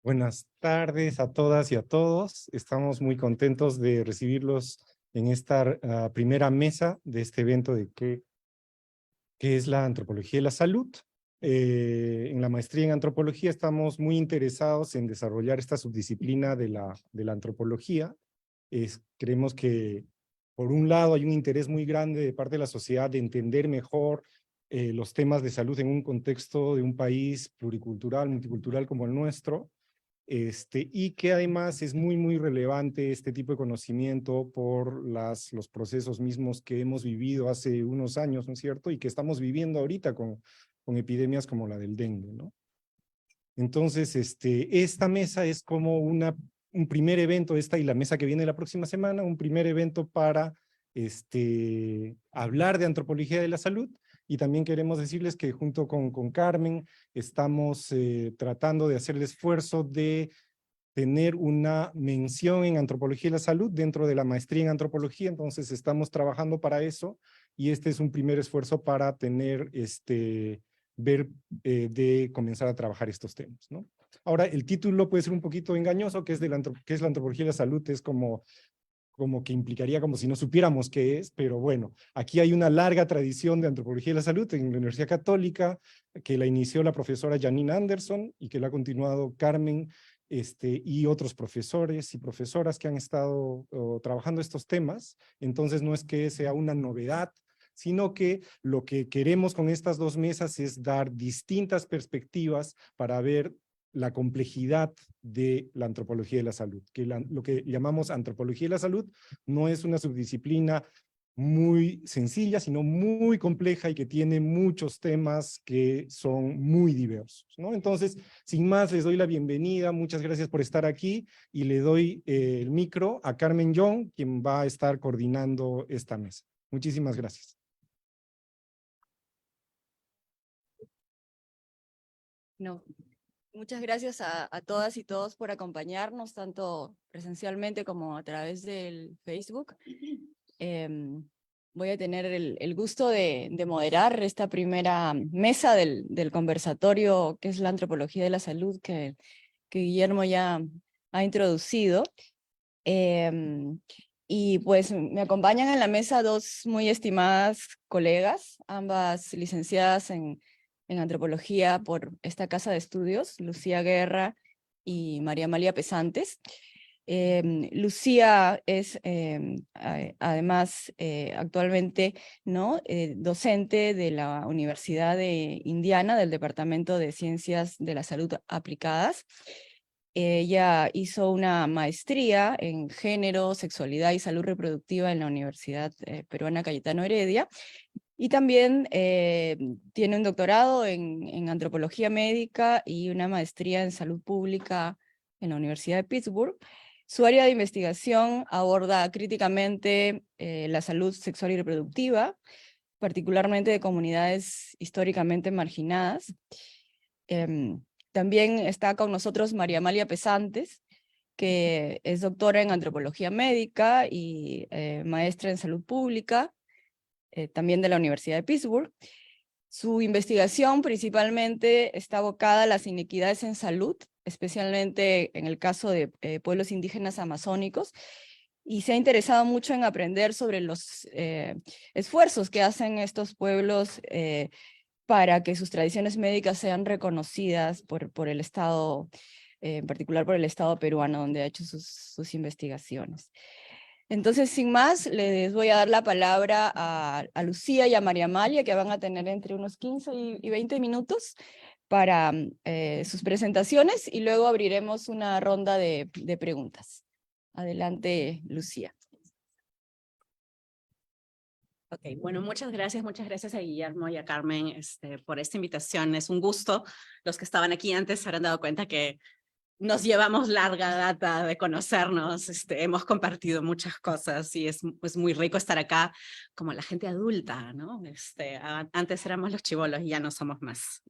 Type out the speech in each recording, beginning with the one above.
Buenas tardes a todas y a todos. Estamos muy contentos de recibirlos en esta primera mesa de este evento de qué es la antropología de la salud. En la maestría en antropología estamos muy interesados en desarrollar esta subdisciplina de la antropología. Creemos que, por un lado, hay un interés muy grande de parte de la sociedad de entender mejor los temas de salud en un contexto de un país pluricultural, multicultural como el nuestro. Y que además es muy relevante este tipo de conocimiento por los procesos mismos que hemos vivido hace unos años, ¿no es cierto? Y que estamos viviendo ahorita con epidemias como la del dengue, ¿no? Entonces, esta mesa es como un primer evento, esta y la mesa que viene la próxima semana, un primer evento para hablar de antropología de la salud. Y también queremos decirles que junto con Carmen estamos tratando de hacer el esfuerzo de tener una mención en antropología de la salud dentro de la maestría en antropología. Entonces estamos trabajando para eso, y este es un primer esfuerzo para tener de comenzar a trabajar estos temas, ¿no? Ahora, el título puede ser un poquito engañoso, que es qué es la antropología de la salud. Es como que implicaría como si no supiéramos qué es, pero bueno, aquí hay una larga tradición de antropología de la salud en la Universidad Católica, que la inició la profesora Janine Anderson y que la ha continuado Carmen y otros profesores y profesoras que han estado trabajando estos temas. Entonces no es que sea una novedad, sino que lo que queremos con estas dos mesas es dar distintas perspectivas para ver la complejidad de la antropología de la salud, que lo que llamamos antropología de la salud no es una subdisciplina muy sencilla, sino muy compleja y que tiene muchos temas que son muy diversos, ¿no? Entonces, sin más, les doy la bienvenida, muchas gracias por estar aquí y le doy el micro a Carmen Young, quien va a estar coordinando esta mesa. Muchísimas gracias. No. Muchas gracias a todas y todos por acompañarnos, tanto presencialmente como a través del Facebook. Voy a tener el gusto de moderar esta primera mesa del conversatorio, que es la antropología de la salud, que Guillermo ya ha introducido. Y pues me acompañan en la mesa dos muy estimadas colegas, ambas licenciadas en antropología por esta casa de estudios, Lucía Guerra y María Amalia Pesantes. Lucía es además actualmente, ¿no? Docente de la Universidad de Indiana, del Departamento de Ciencias de la Salud Aplicadas. Ella hizo una maestría en género, sexualidad y salud reproductiva en la Universidad Peruana Cayetano Heredia, y también tiene un doctorado en antropología médica y una maestría en salud pública en la Universidad de Pittsburgh. Su área de investigación aborda críticamente la salud sexual y reproductiva, particularmente de comunidades históricamente marginadas. También está con nosotros María Amalia Pesantes, que es doctora en antropología médica y maestra en salud pública, también de la Universidad de Pittsburgh. Su investigación principalmente está abocada a las inequidades en salud, especialmente en el caso de pueblos indígenas amazónicos, y se ha interesado mucho en aprender sobre los esfuerzos que hacen estos pueblos para que sus tradiciones médicas sean reconocidas por el Estado, en particular por el Estado peruano, donde ha hecho sus investigaciones. Entonces, sin más, les voy a dar la palabra a Lucía y a María Amalia, que van a tener entre unos 15 y 20 minutos para sus presentaciones, y luego abriremos una ronda de preguntas. Adelante, Lucía. Ok, bueno, muchas gracias a Guillermo y a Carmen por esta invitación. Es un gusto. Los que estaban aquí antes se habrán dado cuenta que nos llevamos larga data de conocernos, hemos compartido muchas cosas y es muy rico estar acá como la gente adulta, ¿no? Antes éramos los chibolos y ya no somos más.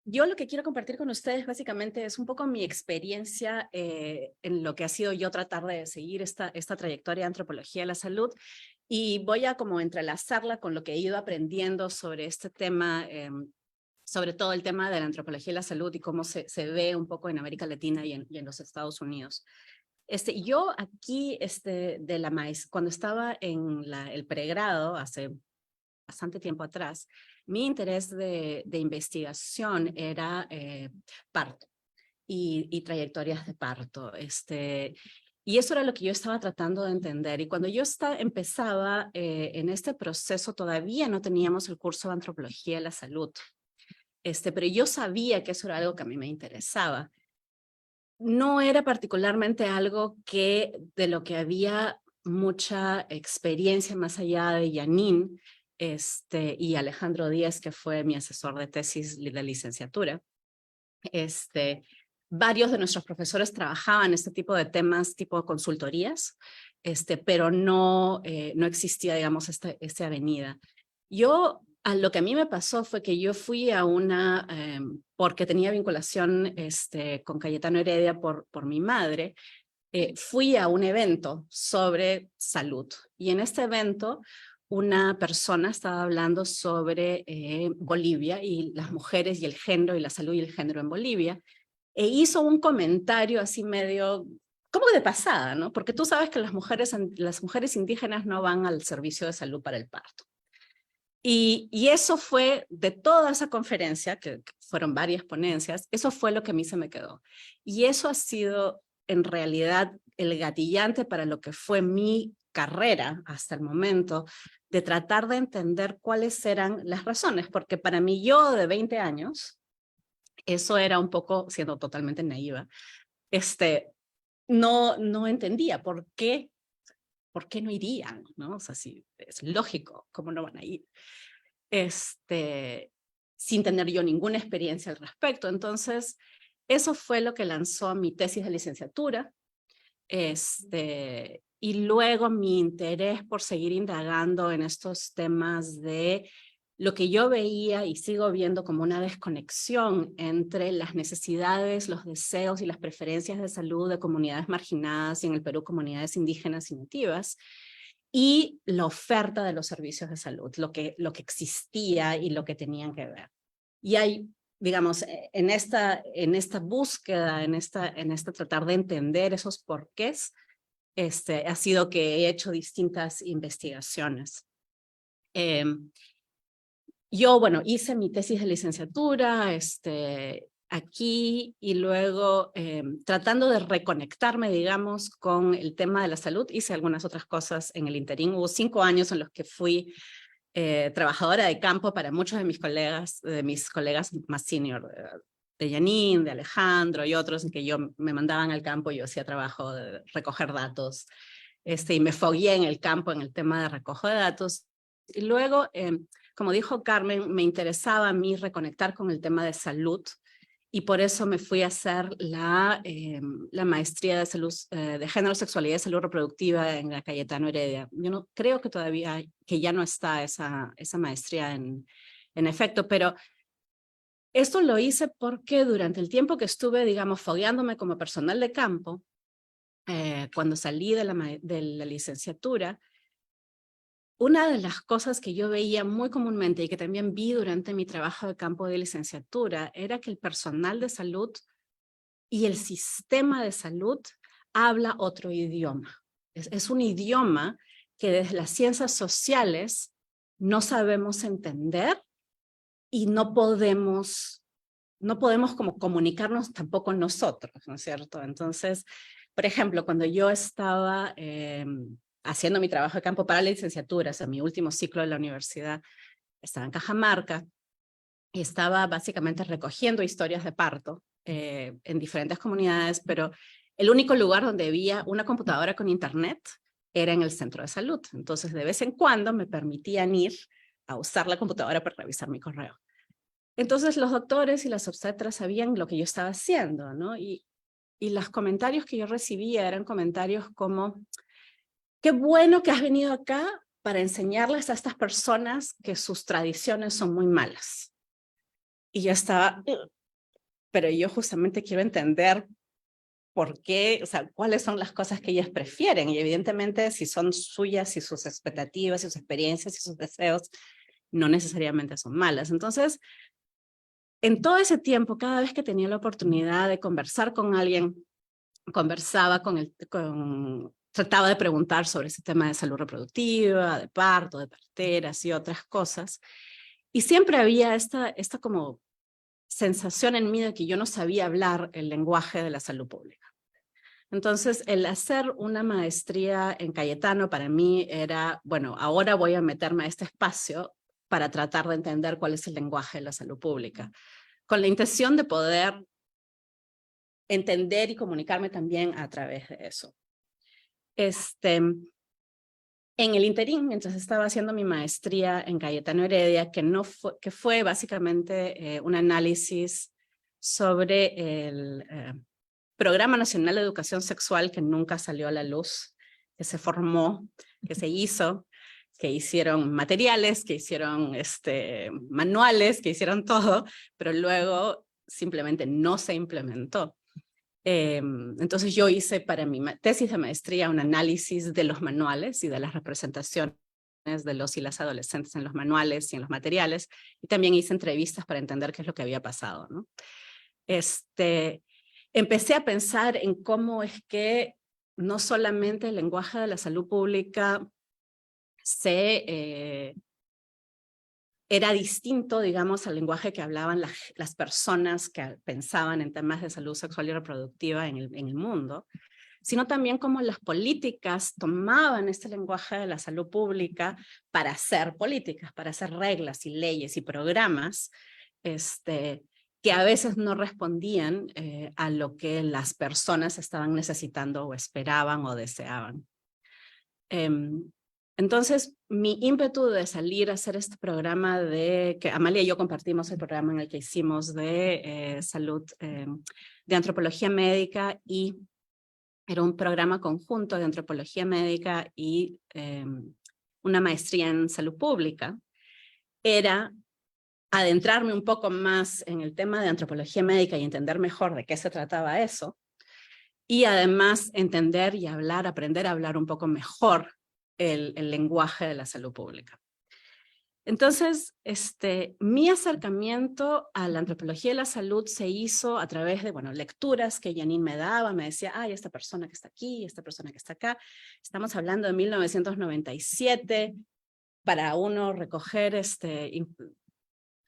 Yo lo que quiero compartir con ustedes básicamente es un poco mi experiencia en lo que ha sido yo tratar de seguir esta trayectoria de antropología de la salud, y voy a como entrelazarla con lo que he ido aprendiendo sobre este tema, sobre todo el tema de la antropología de la salud y cómo se ve un poco en América Latina y en los Estados Unidos. Yo aquí, cuando estaba en el pregrado, hace bastante tiempo atrás, mi interés de investigación era parto y trayectorias de parto. Y eso era lo que yo estaba tratando de entender. Y cuando yo empezaba en este proceso, todavía no teníamos el curso de antropología de la salud. Pero yo sabía que eso era algo que a mí me interesaba. No era particularmente algo de lo que había mucha experiencia más allá de Yanin y Alejandro Díaz, que fue mi asesor de tesis de licenciatura. Varios de nuestros profesores trabajaban este tipo de temas, tipo consultorías, pero no existía, digamos, esta avenida. Lo que a mí me pasó fue que yo fui a porque tenía vinculación con Cayetano Heredia por mi madre, fui a un evento sobre salud. Y en este evento, una persona estaba hablando sobre Bolivia y las mujeres y el género y la salud y el género en Bolivia. E hizo un comentario así medio, como de pasada, ¿no? Porque tú sabes que las mujeres indígenas no van al servicio de salud para el parto. Y eso fue, de toda esa conferencia, que fueron varias ponencias, eso fue lo que a mí se me quedó. Y eso ha sido, en realidad, el gatillante para lo que fue mi carrera hasta el momento, de tratar de entender cuáles eran las razones, porque para mí, yo de 20 años, eso era un poco, siendo totalmente naiva, no entendía por qué ¿por qué no irían? ¿No? O sea, sí, es lógico, ¿cómo no van a ir? Sin tener yo ninguna experiencia al respecto. Entonces, eso fue lo que lanzó mi tesis de licenciatura. Y luego mi interés por seguir indagando en estos temas de lo que yo veía y sigo viendo como una desconexión entre las necesidades, los deseos y las preferencias de salud de comunidades marginadas y en el Perú comunidades indígenas y nativas, y la oferta de los servicios de salud, lo que existía y lo que tenían que ver. Y hay, digamos, en esta búsqueda, en esta tratar de entender esos porqués, ha sido que he hecho distintas investigaciones. Yo, bueno, hice mi tesis de licenciatura aquí y luego tratando de reconectarme, digamos, con el tema de la salud, hice algunas otras cosas en el interín. Hubo 5 años en los que fui trabajadora de campo para muchos de mis colegas más senior, de Janine, de Alejandro y otros, en que yo me mandaban al campo y yo hacía trabajo de recoger datos, y me fogueé en el campo en el tema de recojo de datos. Y luego, como dijo Carmen, me interesaba a mí reconectar con el tema de salud, y por eso me fui a hacer la maestría de salud, de género, sexualidad y salud reproductiva en la Cayetano Heredia. Yo no creo que todavía, que ya no está esa maestría en efecto, pero esto lo hice porque durante el tiempo que estuve, digamos, fogueándome como personal de campo, cuando salí de la licenciatura, una de las cosas que yo veía muy comúnmente y que también vi durante mi trabajo de campo de licenciatura era que el personal de salud y el sistema de salud habla otro idioma. Es un idioma que desde las ciencias sociales no sabemos entender y no podemos como comunicarnos tampoco nosotros, ¿no es cierto? Entonces, por ejemplo, cuando yo estaba haciendo mi trabajo de campo para la licenciatura, o sea, mi último ciclo de la universidad, estaba en Cajamarca y estaba básicamente recogiendo historias de parto en diferentes comunidades, pero el único lugar donde había una computadora con internet era en el centro de salud. Entonces, de vez en cuando me permitían ir a usar la computadora para revisar mi correo. Entonces, los doctores y las obstetras sabían lo que yo estaba haciendo, ¿no? Y los comentarios que yo recibía eran comentarios como: qué bueno que has venido acá para enseñarles a estas personas que sus tradiciones son muy malas. Y yo estaba, pero yo justamente quiero entender por qué, o sea, cuáles son las cosas que ellas prefieren. Y evidentemente, si son suyas y sus expectativas y sus experiencias y sus deseos, no necesariamente son malas. Entonces, en todo ese tiempo, cada vez que tenía la oportunidad de conversar con alguien, conversaba trataba de preguntar sobre ese tema de salud reproductiva, de parto, de parteras y otras cosas. Y siempre había esta como sensación en mí de que yo no sabía hablar el lenguaje de la salud pública. Entonces, el hacer una maestría en Cayetano para mí era, bueno, ahora voy a meterme a este espacio para tratar de entender cuál es el lenguaje de la salud pública, con la intención de poder entender y comunicarme también a través de eso. En el interín, mientras estaba haciendo mi maestría en Cayetano Heredia, que fue básicamente un análisis sobre el Programa Nacional de Educación Sexual, que nunca salió a la luz, que se formó, que se hizo, que hicieron materiales, que hicieron manuales, que hicieron todo, pero luego simplemente no se implementó. Entonces yo hice para mi tesis de maestría un análisis de los manuales y de las representaciones de los y las adolescentes en los manuales y en los materiales, y también hice entrevistas para entender qué es lo que había pasado, ¿no? Empecé a pensar en cómo es que no solamente el lenguaje de la salud pública era distinto, digamos, al lenguaje que hablaban las personas que pensaban en temas de salud sexual y reproductiva en el mundo, sino también cómo las políticas tomaban este lenguaje de la salud pública para hacer políticas, para hacer reglas y leyes y programas que a veces no respondían a lo que las personas estaban necesitando o esperaban o deseaban. Entonces, mi ímpetu de salir a hacer este programa que Amalia y yo compartimos el programa en el que hicimos de salud, de antropología médica, y era un programa conjunto de antropología médica y una maestría en salud pública, era adentrarme un poco más en el tema de antropología médica y entender mejor de qué se trataba eso, y además entender y aprender a hablar un poco mejor el lenguaje de la salud pública. Entonces, mi acercamiento a la antropología de la salud se hizo a través de, lecturas que Janine me daba. Me decía, ay, esta persona que está aquí, esta persona que está acá. Estamos hablando de 1997. Para uno recoger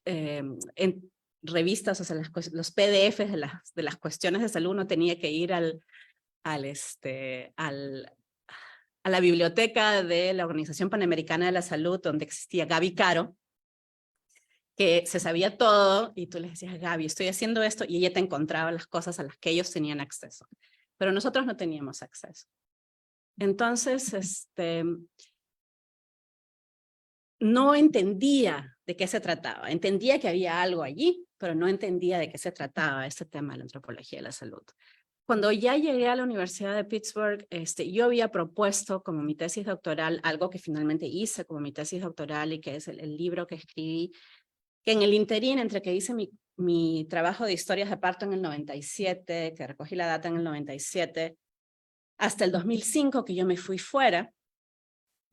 en revistas, o sea, los PDFs de las cuestiones de salud, uno tenía que ir a la biblioteca de la Organización Panamericana de la Salud, donde existía Gaby Caro, que se sabía todo, y tú le decías, Gaby, estoy haciendo esto, y ella te encontraba las cosas a las que ellos tenían acceso. Pero nosotros no teníamos acceso. Entonces, no entendía de qué se trataba. Entendía que había algo allí, pero no entendía de qué se trataba este tema de la antropología de la salud. Cuando ya llegué a la Universidad de Pittsburgh, yo había propuesto como mi tesis doctoral, algo que finalmente hice como mi tesis doctoral, y que es el libro que escribí, que en el interín, entre que hice mi trabajo de historias de parto en el 97, que recogí la data en el 97, hasta el 2005, que yo me fui fuera,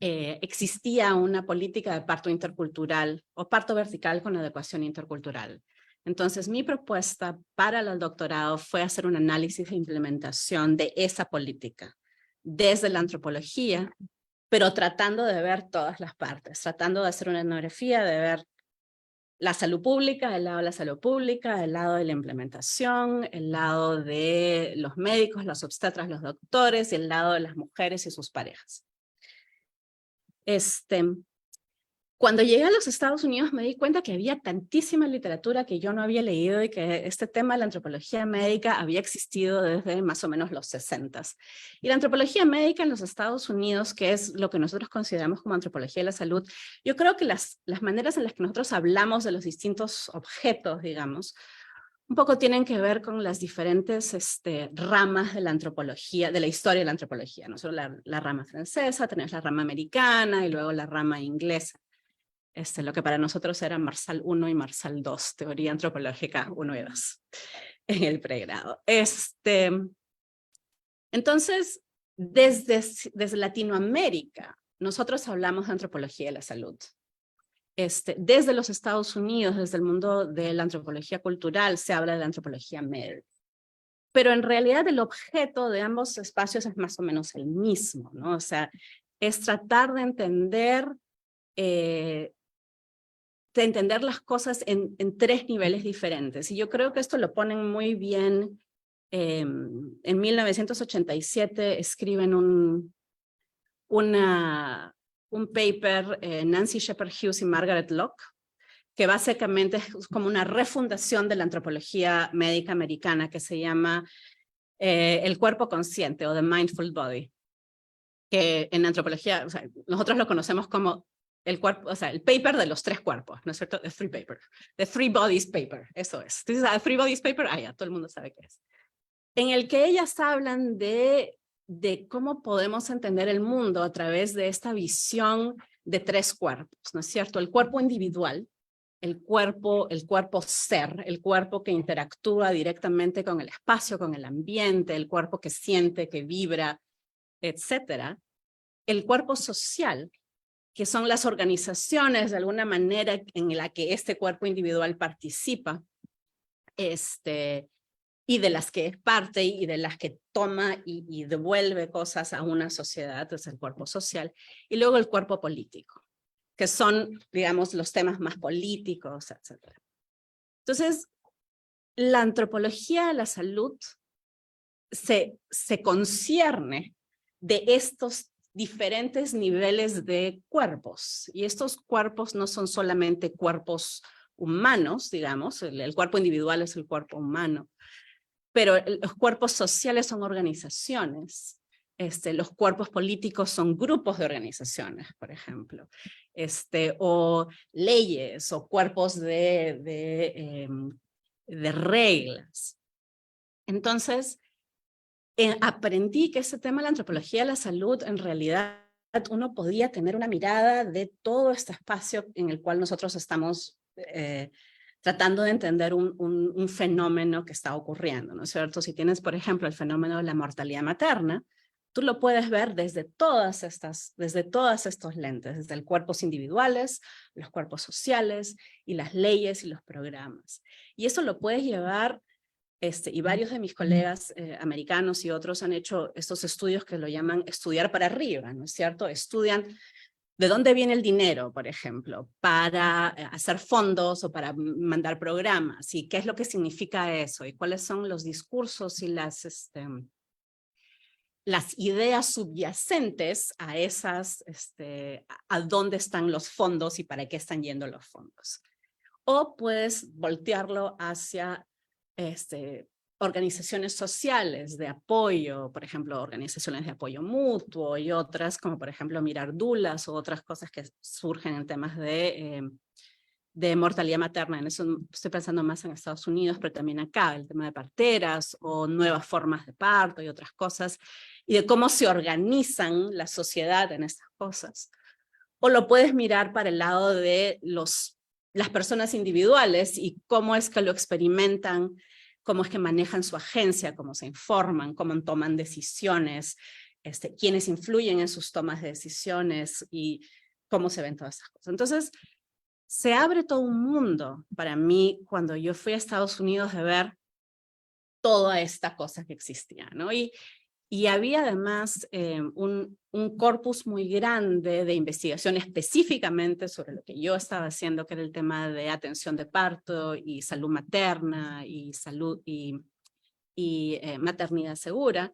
existía una política de parto intercultural o parto vertical con adecuación intercultural. Entonces, mi propuesta para el doctorado fue hacer un análisis de implementación de esa política desde la antropología, pero tratando de ver todas las partes, tratando de hacer una etnografía, de ver la salud pública, el lado de la salud pública, el lado de la implementación, el lado de los médicos, los obstetras, los doctores, y el lado de las mujeres y sus parejas. Cuando llegué a los Estados Unidos me di cuenta que había tantísima literatura que yo no había leído, y que este tema de la antropología médica había existido desde más o menos los 60s. Y la antropología médica en los Estados Unidos, que es lo que nosotros consideramos como antropología de la salud, yo creo que las maneras en las que nosotros hablamos de los distintos objetos, digamos, un poco tienen que ver con las diferentes ramas de la antropología, de la historia de la antropología. Nosotros la rama francesa, tenemos la rama americana y luego la rama inglesa. Lo que para nosotros era Marsal 1 y Marsal 2, teoría antropológica 1 y 2, en el pregrado. Entonces, desde Latinoamérica, nosotros hablamos de antropología de la salud. Desde los Estados Unidos, desde el mundo de la antropología cultural, se habla de la antropología médica. Pero en realidad el objeto de ambos espacios es más o menos el mismo, ¿no? O sea, es tratar de entender las cosas en 3 niveles diferentes. Y yo creo que esto lo ponen muy bien. En 1987 escriben un paper, Nancy Shepherd Hughes y Margaret Locke, que básicamente es como una refundación de la antropología médica americana, que se llama el cuerpo consciente, o The Mindful Body, que en antropología, o sea, nosotros lo conocemos como el cuerpo, o sea, el paper de los 3 cuerpos, ¿no es cierto? The Three Bodies Paper, eso es. Entonces, the Three Bodies Paper, ya, todo el mundo sabe qué es. En el que ellas hablan de cómo podemos entender el mundo a través de esta visión de 3 cuerpos, ¿no es cierto? El cuerpo individual, el cuerpo ser, el cuerpo que interactúa directamente con el espacio, con el ambiente, el cuerpo que siente, que vibra, etcétera. El cuerpo social, que son las organizaciones de alguna manera en la que este cuerpo individual participa, y de las que es parte y de las que toma y devuelve cosas a una sociedad, es el cuerpo social. Y luego el cuerpo político, que son, digamos, los temas más políticos, etc. Entonces, la antropología de la salud se concierne de estos diferentes niveles de cuerpos. Y estos cuerpos no son solamente cuerpos humanos, digamos, el cuerpo individual es el cuerpo humano, pero los cuerpos sociales son organizaciones los cuerpos políticos son grupos de organizaciones, por ejemplo, o leyes o cuerpos de reglas. Entonces, aprendí que ese tema de la antropología de la salud, en realidad, uno podía tener una mirada de todo este espacio en el cual nosotros estamos tratando de entender un fenómeno que está ocurriendo, ¿no es cierto? Si tienes, por ejemplo, el fenómeno de la mortalidad materna, tú lo puedes ver desde todos estos lentes, desde los cuerpos individuales, los cuerpos sociales, y las leyes y los programas. Y eso lo puedes llevar, y varios de mis colegas americanos y otros han hecho estos estudios que lo llaman estudiar para arriba, ¿no es cierto? Estudian de dónde viene el dinero, por ejemplo, para hacer fondos o para mandar programas, y qué es lo que significa eso, y cuáles son los discursos y las ideas subyacentes a esas, a dónde están los fondos y para qué están yendo los fondos. O puedes voltearlo hacia organizaciones sociales de apoyo, por ejemplo, organizaciones de apoyo mutuo y otras, como por ejemplo Mirar Dulas o otras cosas que surgen en temas de mortalidad materna. En eso estoy pensando más en Estados Unidos, pero también acá, el tema de parteras o nuevas formas de parto y otras cosas, y de cómo se organizan la sociedad en estas cosas. O lo puedes mirar para el lado de las personas individuales y cómo es que lo experimentan, cómo es que manejan su agencia, cómo se informan, cómo toman decisiones, quiénes influyen en sus tomas de decisiones y cómo se ven todas esas cosas. Entonces, se abre todo un mundo para mí cuando yo fui a Estados Unidos de ver toda esta cosa que existía, ¿no? Y había además un corpus muy grande de investigación específicamente sobre lo que yo estaba haciendo, que era el tema de atención de parto y salud materna y maternidad segura,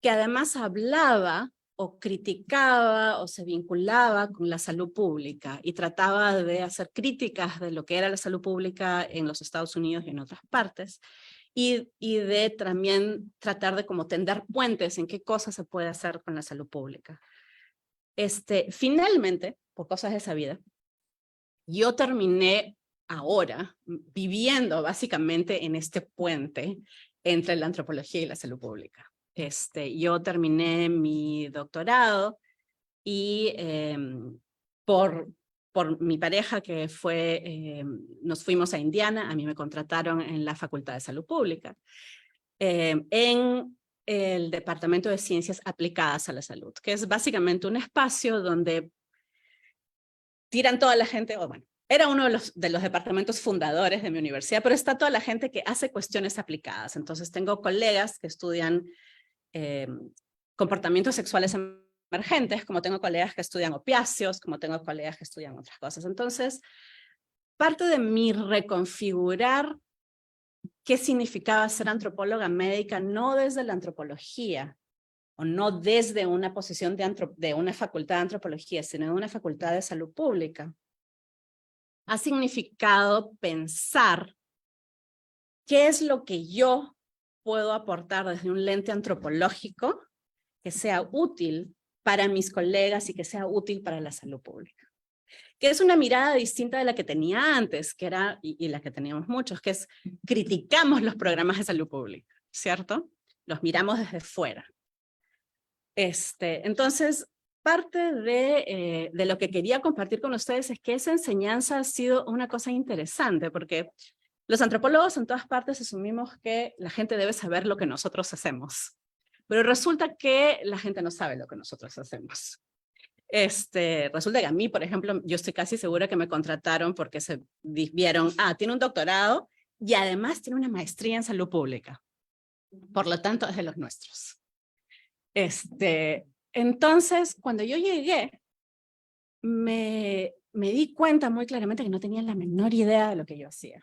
que además hablaba o criticaba o se vinculaba con la salud pública y trataba de hacer críticas de lo que era la salud pública en los Estados Unidos y en otras partes, y de también tratar de como tender puentes en qué cosas se puede hacer con la salud pública. Finalmente, por cosas de esa vida, yo terminé ahora viviendo básicamente en este puente entre la antropología y la salud pública. Yo terminé mi doctorado y por mi pareja que nos fuimos a Indiana, a mí me contrataron en la Facultad de Salud Pública, en el Departamento de Ciencias Aplicadas a la Salud, que es básicamente un espacio donde tiran toda la gente, o bueno, era uno de los departamentos fundadores de mi universidad, pero está toda la gente que hace cuestiones aplicadas. Entonces tengo colegas que estudian comportamientos sexuales emergentes, como tengo colegas que estudian opiáceos, como tengo colegas que estudian otras cosas. Entonces, parte de mi reconfigurar qué significaba ser antropóloga médica, no desde la antropología, o no desde una posición de una facultad de antropología, sino de una facultad de salud pública, ha significado pensar qué es lo que yo puedo aportar desde un lente antropológico que sea útil para mis colegas y que sea útil para la salud pública. Que es una mirada distinta de la que tenía antes, que era, y la que teníamos muchos, que es criticamos los programas de salud pública, ¿cierto? Los miramos desde fuera. Entonces, parte de lo que quería compartir con ustedes es que esa enseñanza ha sido una cosa interesante, porque los antropólogos en todas partes asumimos que la gente debe saber lo que nosotros hacemos. Pero resulta que la gente no sabe lo que nosotros hacemos. Resulta que a mí, por ejemplo, yo estoy casi segura que me contrataron porque se vieron, tiene un doctorado y además tiene una maestría en salud pública. Por lo tanto, es de los nuestros. Entonces, cuando yo llegué, me di cuenta muy claramente que no tenía la menor idea de lo que yo hacía,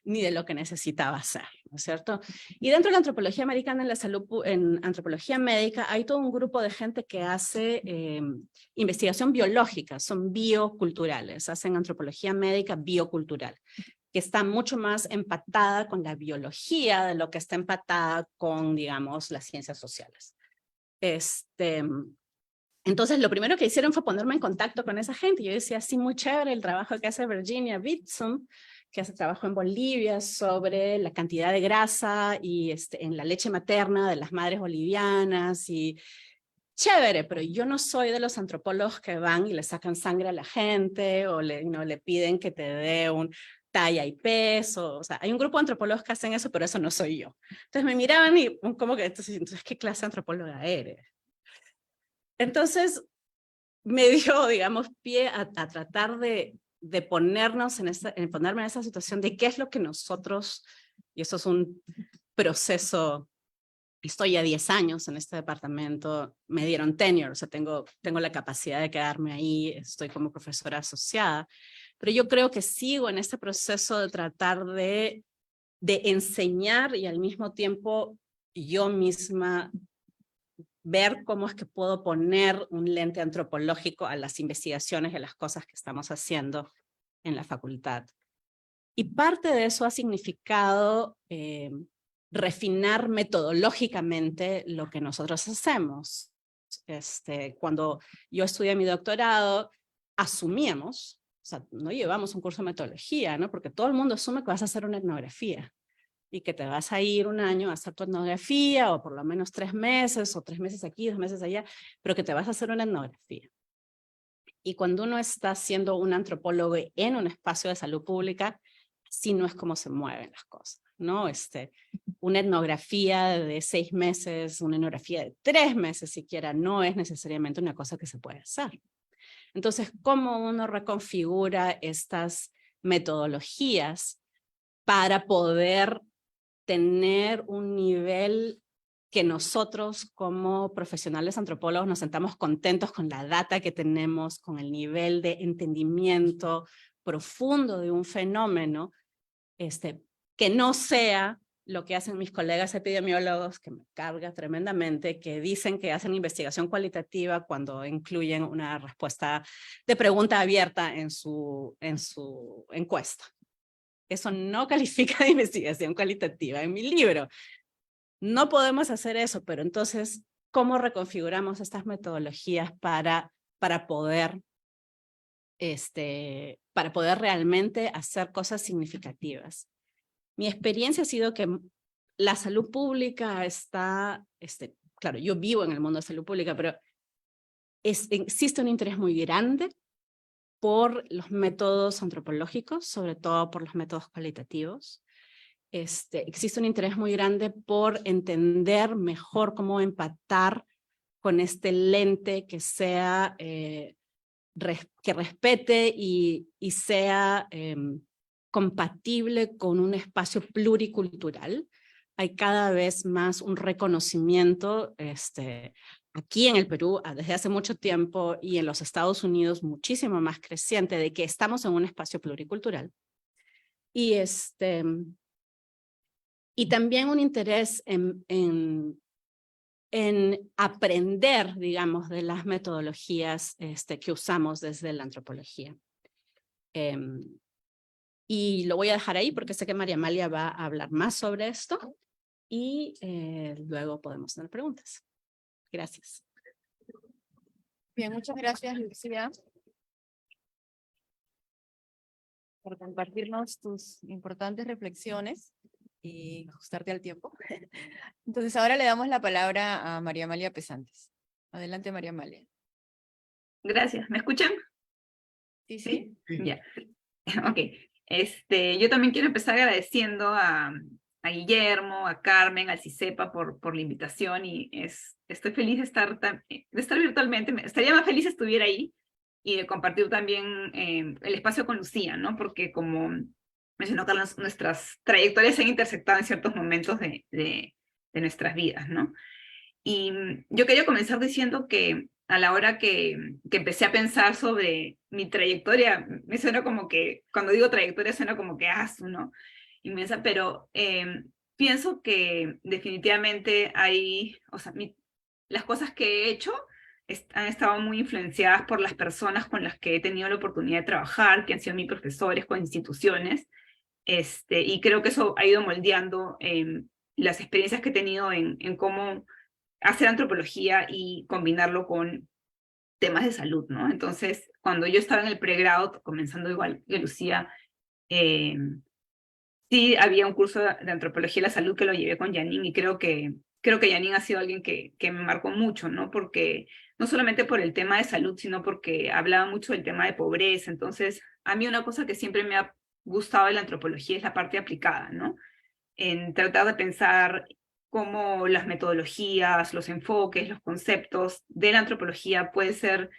ni de lo que necesitaba hacer, ¿no es cierto? Y dentro de la antropología americana, en la salud, en antropología médica, hay todo un grupo de gente que hace investigación biológica, son bioculturales, hacen antropología médica biocultural, que está mucho más empatada con la biología de lo que está empatada con, digamos, las ciencias sociales. Entonces, lo primero que hicieron fue ponerme en contacto con esa gente. Yo decía, sí, muy chévere el trabajo que hace Virginia Bitsum, que hace trabajo en Bolivia sobre la cantidad de grasa y en la leche materna de las madres bolivianas. Y chévere, pero yo no soy de los antropólogos que van y le sacan sangre a la gente o le piden que te dé un talla y peso. O sea, hay un grupo de antropólogos que hacen eso, pero eso no soy yo. Entonces me miraban y como que, entonces ¿qué clase de antropóloga eres? Entonces me dio, digamos, pie a tratar de ponernos ponerme en esa situación de qué es lo que nosotros, y eso es un proceso. Estoy ya 10 años en este departamento, me dieron tenure, o sea, tengo la capacidad de quedarme ahí, estoy como profesora asociada, pero yo creo que sigo en este proceso de tratar de enseñar y al mismo tiempo yo misma ver cómo es que puedo poner un lente antropológico a las investigaciones y a las cosas que estamos haciendo en la facultad. Y parte de eso ha significado refinar metodológicamente lo que nosotros hacemos. Cuando yo estudié mi doctorado, asumíamos, o sea, no llevamos un curso de metodología, ¿no? Porque todo el mundo asume que vas a hacer una etnografía y que te vas a ir un año a hacer tu etnografía, o por lo menos 3 meses, o 3 meses aquí, 2 meses allá, pero que te vas a hacer una etnografía. Y cuando uno está siendo un antropólogo en un espacio de salud pública, así no es como se mueven las cosas, ¿no? Una etnografía de 6 meses, una etnografía de 3 meses siquiera, no es necesariamente una cosa que se puede hacer. Entonces, ¿cómo uno reconfigura estas metodologías para poder tener un nivel que nosotros como profesionales antropólogos nos sentamos contentos con la data que tenemos, con el nivel de entendimiento profundo de un fenómeno, que no sea lo que hacen mis colegas epidemiólogos, que me carga tremendamente, que dicen que hacen investigación cualitativa cuando incluyen una respuesta de pregunta abierta en su encuesta. Eso no califica de investigación cualitativa en mi libro. No podemos hacer eso, pero entonces, ¿cómo reconfiguramos estas metodologías para poder realmente hacer cosas significativas? Mi experiencia ha sido que la salud pública está, claro, yo vivo en el mundo de salud pública, pero existe un interés muy grande por los métodos antropológicos, sobre todo por los métodos cualitativos. Existe un interés muy grande por entender mejor cómo empatar con este lente que sea, que respete y sea compatible con un espacio pluricultural. Hay cada vez más un reconocimiento aquí en el Perú desde hace mucho tiempo y en los Estados Unidos muchísimo más creciente de que estamos en un espacio pluricultural. Y también un interés en aprender, digamos, de las metodologías que usamos desde la antropología. Y lo voy a dejar ahí porque sé que María Amalia va a hablar más sobre esto y luego podemos tener preguntas. Gracias. Bien, muchas gracias, Lucía, por compartirnos tus importantes reflexiones y ajustarte al tiempo. Entonces ahora le damos la palabra a María Amalia Pesantes. Adelante, María Amalia. Gracias. ¿Me escuchan? Sí, sí. Ya. Ok. Yo también quiero empezar agradeciendo a Guillermo, a Carmen, al CICEPA por la invitación y estoy feliz de estar virtualmente. Estaría más feliz si estuviera ahí y de compartir también el espacio con Lucía, ¿no? Porque como mencionó Carlos, nuestras trayectorias se han intersectado en ciertos momentos de nuestras vidas, ¿no? Y yo quería comenzar diciendo que a la hora que empecé a pensar sobre mi trayectoria, me suena como que, cuando digo trayectoria suena como que ¿no? Inmensa, pero pienso que definitivamente las cosas que he hecho han estado muy influenciadas por las personas con las que he tenido la oportunidad de trabajar, que han sido mis profesores, con instituciones, y creo que eso ha ido moldeando las experiencias que he tenido en cómo hacer antropología y combinarlo con temas de salud, ¿no? Entonces, cuando yo estaba en el pregrado, comenzando igual que Lucía, sí había un curso de antropología de la salud que lo llevé con Janine, y creo que Janine ha sido alguien que me marcó mucho, ¿no? Porque no solamente por el tema de salud, sino porque hablaba mucho del tema de pobreza. Entonces, a mí una cosa que siempre me ha gustado de la antropología es la parte aplicada, ¿no? En tratar de pensar cómo las metodologías, los enfoques, los conceptos de la antropología pueden ser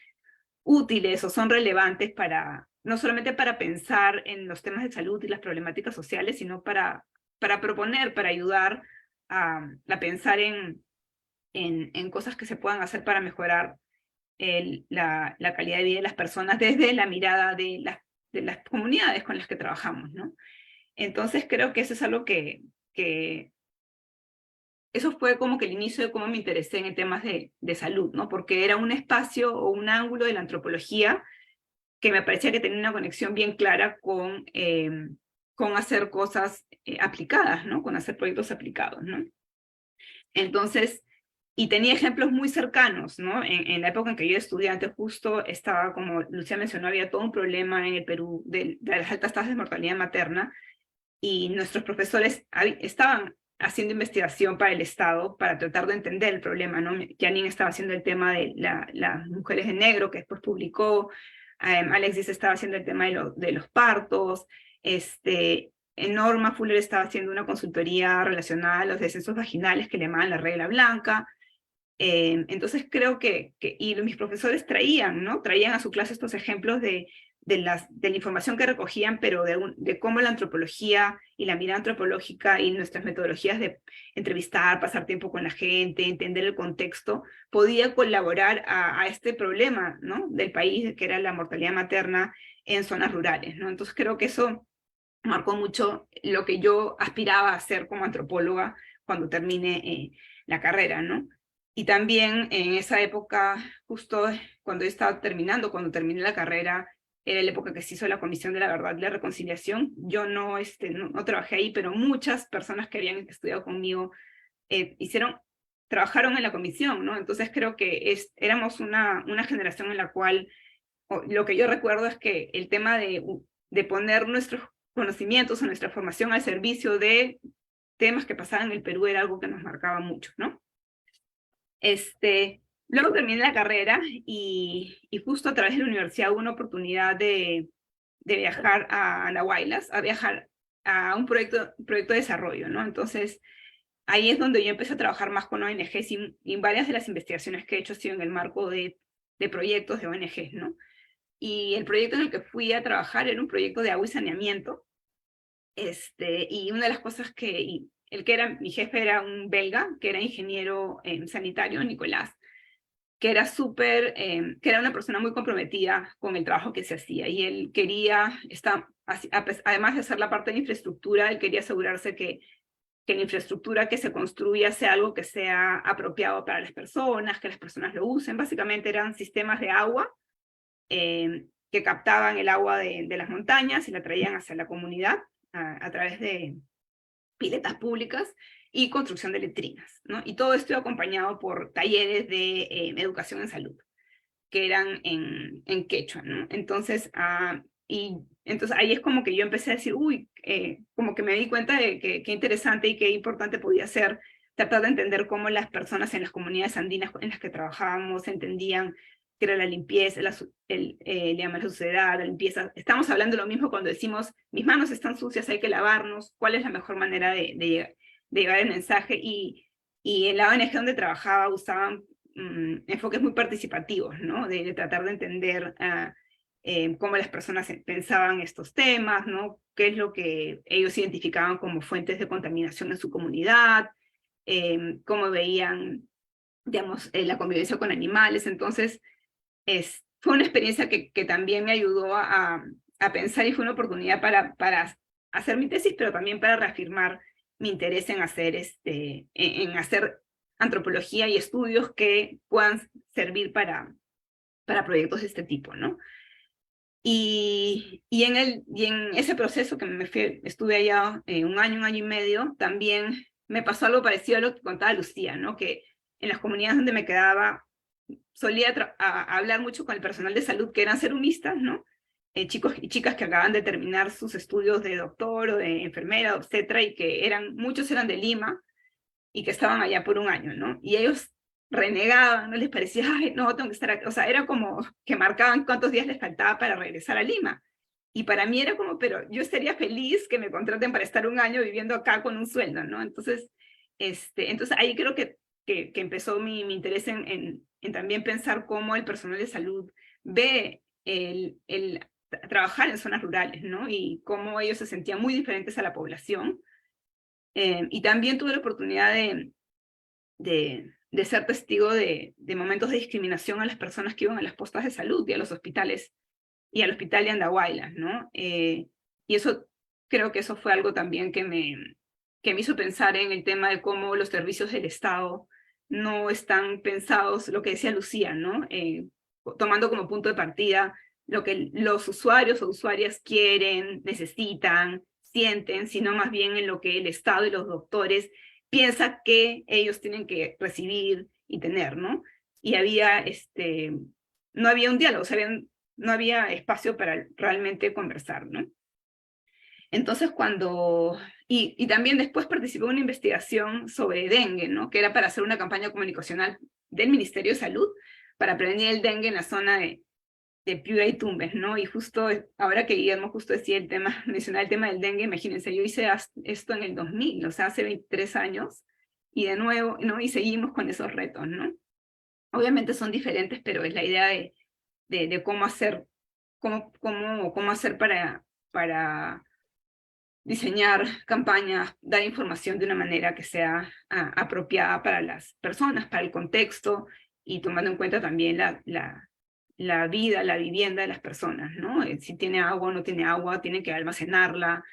útiles o son relevantes para, no solamente para pensar en los temas de salud y las problemáticas sociales, sino para proponer, para ayudar a pensar en cosas que se puedan hacer para mejorar la calidad de vida de las personas desde la mirada de las comunidades con las que trabajamos, ¿no? Entonces creo que eso es algo que eso fue como que el inicio de cómo me interesé en temas de salud, ¿no? Porque era un espacio o un ángulo de la antropología que me parecía que tenía una conexión bien clara con hacer cosas aplicadas, ¿no? Con hacer proyectos aplicados, ¿no? Entonces, y tenía ejemplos muy cercanos, ¿no? En la época en que yo era estudiante, justo estaba, como Lucía mencionó, había todo un problema en el Perú de las altas tasas de mortalidad materna, y nuestros profesores estaban haciendo investigación para el Estado para tratar de entender el problema, ¿no? Janine estaba haciendo el tema de las mujeres de negro, que después publicó, Alexis estaba haciendo el tema de los partos, Norma Fuller estaba haciendo una consultoría relacionada a los descensos vaginales que le llamaban la regla blanca. Entonces creo y mis profesores traían, ¿no? Traían a su clase estos ejemplos de la información que recogían, pero de cómo la antropología y la mirada antropológica y nuestras metodologías de entrevistar, pasar tiempo con la gente, entender el contexto, podía colaborar a este problema, ¿no? Del país, que era la mortalidad materna en zonas rurales, ¿no? Entonces creo que eso marcó mucho lo que yo aspiraba a hacer como antropóloga cuando termine la carrera, ¿no? Y también en esa época, justo cuando yo estaba cuando terminé la carrera, era la época que se hizo la Comisión de la Verdad y la Reconciliación. Yo no trabajé ahí, pero muchas personas que habían estudiado conmigo trabajaron en la comisión, ¿no? Entonces creo que éramos una generación en la cual, lo que yo recuerdo es que el tema de poner nuestros conocimientos o nuestra formación al servicio de temas que pasaban en el Perú era algo que nos marcaba mucho, ¿no? Luego terminé la carrera y justo a través de la universidad hubo una oportunidad de viajar a Andahuaylas, a viajar a un proyecto de desarrollo, ¿no? Entonces, ahí es donde yo empecé a trabajar más con ONGs y varias de las investigaciones que he hecho han sido en el marco de proyectos de ONGs, ¿no? Y el proyecto en el que fui a trabajar era un proyecto de agua y saneamiento, y una de las cosas el que era mi jefe era un belga, que era ingeniero sanitario, Nicolás, que era que era una persona muy comprometida con el trabajo que se hacía, y él quería, además de hacer la parte de infraestructura, él quería asegurarse que la infraestructura que se construya sea algo que sea apropiado para las personas, que las personas lo usen. Básicamente eran sistemas de agua que captaban el agua de las montañas y la traían hacia la comunidad a través de piletas públicas y construcción de letrinas, ¿no? Y todo esto acompañado por talleres de educación en salud, que eran en quechua, ¿no? Entonces, entonces ahí es como que yo empecé a decir, como que me di cuenta de qué interesante y qué importante podía ser tratar de entender cómo las personas en las comunidades andinas en las que trabajábamos entendían que era la limpieza, la suciedad, la limpieza. Estamos hablando de lo mismo cuando decimos, mis manos están sucias, hay que lavarnos, cuál es la mejor manera de llevar el mensaje. Y en la ONG donde trabajaba usaban enfoques muy participativos, ¿no? De tratar de entender cómo las personas pensaban estos temas, ¿no? Qué es lo que ellos identificaban como fuentes de contaminación en su comunidad, cómo veían, digamos, la convivencia con animales. Entonces, fue una experiencia que también me ayudó a pensar, y fue una oportunidad para hacer mi tesis, pero también para reafirmar mi interés en hacer antropología y estudios que puedan servir para proyectos de este tipo, ¿no? Y en ese proceso que estuve allá un año y medio, también me pasó algo parecido a lo que contaba Lucía, ¿no? Que en las comunidades donde me quedaba, solía hablar mucho con el personal de salud que eran serumistas, ¿no? Chicos y chicas que acaban de terminar sus estudios de doctor o de enfermera, etcétera, y que muchos eran de Lima y que estaban allá por un año, ¿no? Y ellos renegaban, no les parecía, ay, no, tengo que estar aquí. O sea, era como que marcaban cuántos días les faltaba para regresar a Lima. Y para mí era como, pero yo estaría feliz que me contraten para estar un año viviendo acá con un sueldo, ¿no? Entonces ahí creo que empezó mi interés en también pensar cómo el personal de salud ve el trabajar en zonas rurales, ¿no? Y cómo ellos se sentían muy diferentes a la población. Y también tuve la oportunidad de ser testigo de momentos de discriminación a las personas que iban a las postas de salud y a los hospitales, y al hospital de Andahuaylas, ¿no? Y eso, creo que eso fue algo también que me hizo pensar en el tema de cómo los servicios del Estado no están pensados, lo que decía Lucía, ¿no? Tomando como punto de partida lo que los usuarios o usuarias quieren, necesitan, sienten, sino más bien en lo que el Estado y los doctores piensan que ellos tienen que recibir y tener, ¿no? Y no había un diálogo, o sea, no había espacio para realmente conversar, ¿no? Entonces y también después participé en una investigación sobre dengue, ¿no? Que era para hacer una campaña comunicacional del Ministerio de Salud para prevenir el dengue en la zona de Piura y Tumbes, ¿no? Y justo ahora que Guillermo justo decía mencionaba el tema del dengue, imagínense, yo hice esto en el 2000, o sea, hace 23 años, y de nuevo, ¿no? Y seguimos con esos retos, ¿no? Obviamente son diferentes, pero es la idea de cómo hacer, cómo hacer para diseñar campañas, dar información de una manera que sea apropiada para las personas, para el contexto, y tomando en cuenta también la vida, la vivienda de las personas, ¿no? Si tiene agua o no tiene agua, tienen que almacenarla,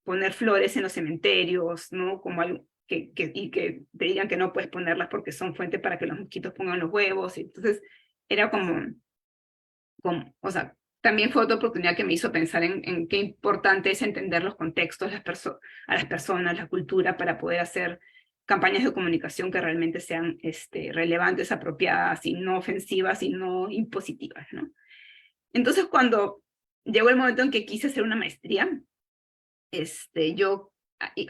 poner flores en los cementerios, ¿no? Como algo y que te digan que no puedes ponerlas porque son fuente para que los mosquitos pongan los huevos. Y entonces era o sea, también fue otra oportunidad que me hizo pensar en qué importante es entender los contextos, a las personas, la cultura, para poder hacer campañas de comunicación que realmente sean relevantes, apropiadas, y no ofensivas y no impositivas, ¿no? Entonces, cuando llegó el momento en que quise hacer una maestría, yo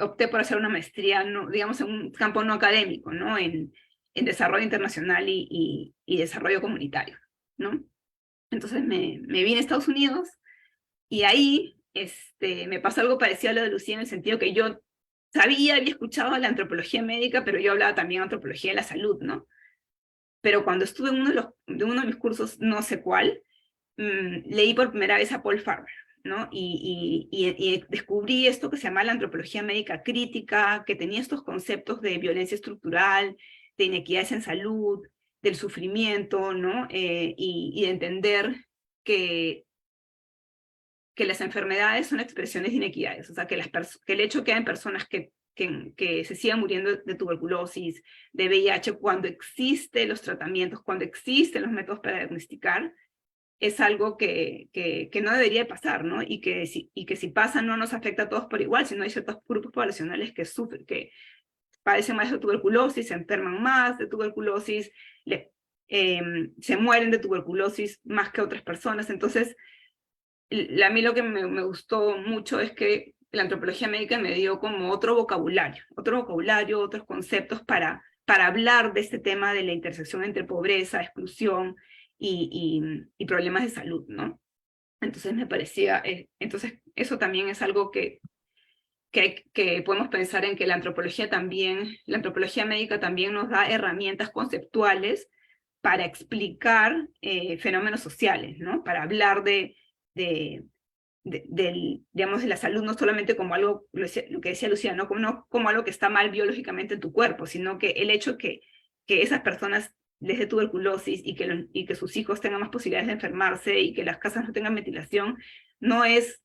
opté por hacer una maestría, no, digamos, en un campo no académico, ¿no? En desarrollo internacional y desarrollo comunitario, ¿no? Entonces me vine a Estados Unidos, y ahí me pasó algo parecido a lo de Lucía, en el sentido que yo había escuchado la antropología médica, pero yo hablaba también de antropología de la salud, ¿no? Pero cuando estuve en uno de mis cursos, no sé cuál, leí por primera vez a Paul Farmer, ¿no? Y descubrí esto que se llama la antropología médica crítica, que tenía estos conceptos de violencia estructural, de inequidades en salud, del sufrimiento, ¿no? Y de entender que las enfermedades son expresiones de inequidades, o sea, que el hecho que hayan personas que se sigan muriendo de tuberculosis, de VIH, cuando existen los tratamientos, cuando existen los métodos para diagnosticar, es algo que no debería pasar, ¿no? Y que si pasa no nos afecta a todos por igual, sino hay ciertos grupos poblacionales que sufren, que padecen más de tuberculosis, se enferman más de tuberculosis, se mueren de tuberculosis más que otras personas. Entonces, a mí lo que me gustó mucho es que la antropología médica me dio como otro vocabulario, otros conceptos para hablar de este tema de la intersección entre pobreza, exclusión y problemas de salud, ¿no? Entonces me parecía, entonces eso también es algo que podemos pensar en que la antropología médica también nos da herramientas conceptuales para explicar fenómenos sociales, ¿no? Para hablar digamos, de la salud no solamente como algo, lo que decía Lucía, no como algo que está mal biológicamente en tu cuerpo, sino que el hecho que esas personas les dé tuberculosis y que sus hijos tengan más posibilidades de enfermarse y que las casas no tengan ventilación, no es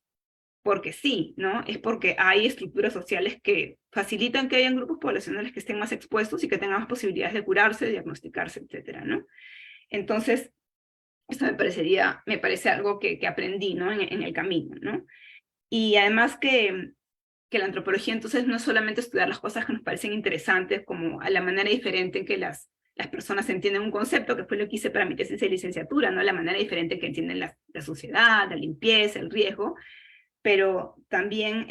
porque sí, ¿no? Es porque hay estructuras sociales que facilitan que hayan grupos poblacionales que estén más expuestos y que tengan más posibilidades de curarse, de diagnosticarse, etcétera, ¿no? Entonces, esto me parece algo que aprendí, ¿no? En el camino, ¿no? Y además que que la antropología entonces no es solamente estudiar las cosas que nos parecen interesantes, como a la manera diferente en que las personas entienden un concepto, que fue lo que hice para mi tesis de licenciatura, ¿no? La manera diferente en que entienden la sociedad, la limpieza, el riesgo, pero también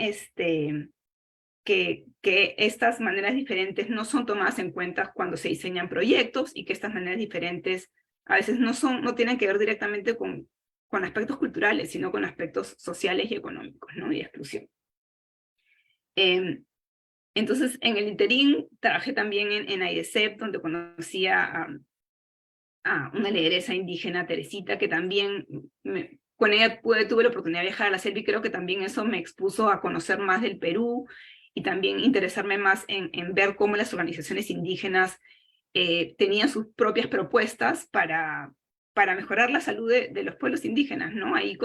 que estas maneras diferentes no son tomadas en cuenta cuando se diseñan proyectos, y que estas maneras diferentes a veces no tienen que ver directamente con aspectos culturales, sino con aspectos sociales y económicos, ¿no? Y de exclusión. Entonces, en el interín trabajé también en AIDESEP, donde conocí a una lideresa indígena, Teresita, que también con ella tuve la oportunidad de viajar a la selva, y creo que también eso me expuso a conocer más del Perú, y también interesarme más en ver cómo las organizaciones indígenas tenían sus propias propuestas para mejorar la salud de los pueblos indígenas, ¿no? Ahí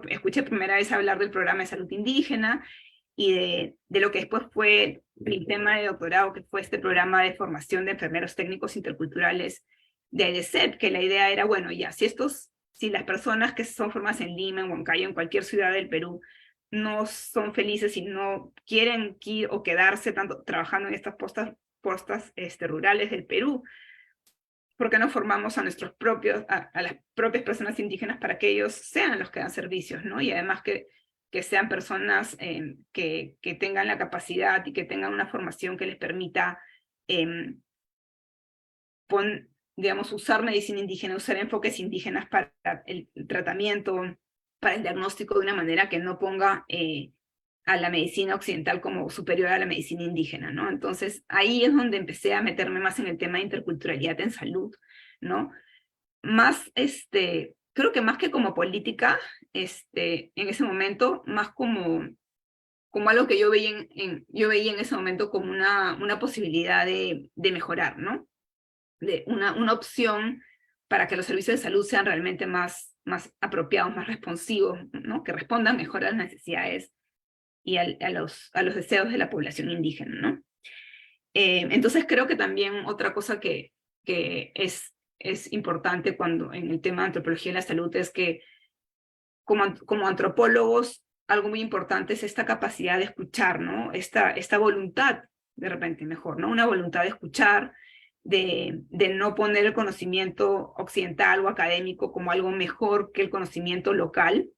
escuché primera vez hablar del programa de salud indígena, y de lo que después fue mi tema de doctorado, que fue este programa de formación de enfermeros técnicos interculturales de AIDESEP, que la idea era, bueno, ya, si las personas que son formadas en Lima, en Huancayo, en cualquier ciudad del Perú, no son felices y no quieren ir o quedarse tanto trabajando en estas postas rurales del Perú, ¿por qué no formamos a las propias personas indígenas para que ellos sean los que dan servicios, ¿no? Y además que sean personas que tengan la capacidad y que tengan una formación que les permita, digamos, usar medicina indígena, usar enfoques indígenas para el tratamiento, para el diagnóstico, de una manera que no ponga a la medicina occidental como superior a la medicina indígena, ¿no? Entonces, ahí es donde empecé a meterme más en el tema de interculturalidad en salud, ¿no? Más, creo que más que como política, en ese momento, más como algo que yo veía en ese momento como una posibilidad de mejorar, ¿no? De una opción para que los servicios de salud sean realmente más apropiados, más responsivos, ¿no? Que respondan mejor a las necesidades y a los deseos de la población indígena, ¿no? Entonces creo que también otra cosa que es importante en el tema de antropología de la salud es que como antropólogos, algo muy importante es esta capacidad de escuchar, ¿no? Esta voluntad, de repente mejor, ¿no? Una voluntad de escuchar, de no poner el conocimiento occidental o académico como algo mejor que el conocimiento local,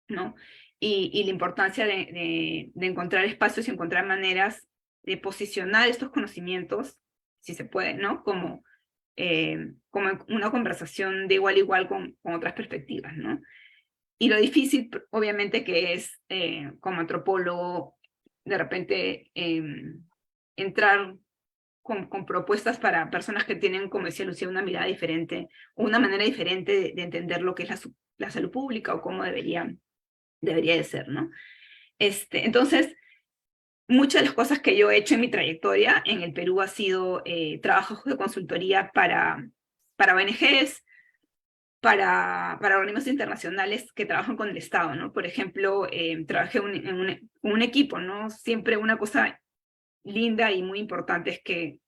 ¿no? Y la importancia de encontrar espacios y encontrar maneras de posicionar estos conocimientos, si se puede, ¿no? Como una conversación de igual a igual con otras perspectivas, ¿no? Y lo difícil, obviamente, que es como antropólogo, de repente entrar con propuestas para personas que tienen, como decía Lucía, una mirada diferente, o una manera diferente de entender lo que es la salud pública, o cómo debería de ser, ¿no? Entonces, muchas de las cosas que yo he hecho en mi trayectoria en el Perú ha sido trabajos de consultoría para ONGs, para organismos internacionales que trabajan con el Estado, ¿no? Por ejemplo, trabajé en un equipo, ¿no? Siempre una cosa linda y muy importante es que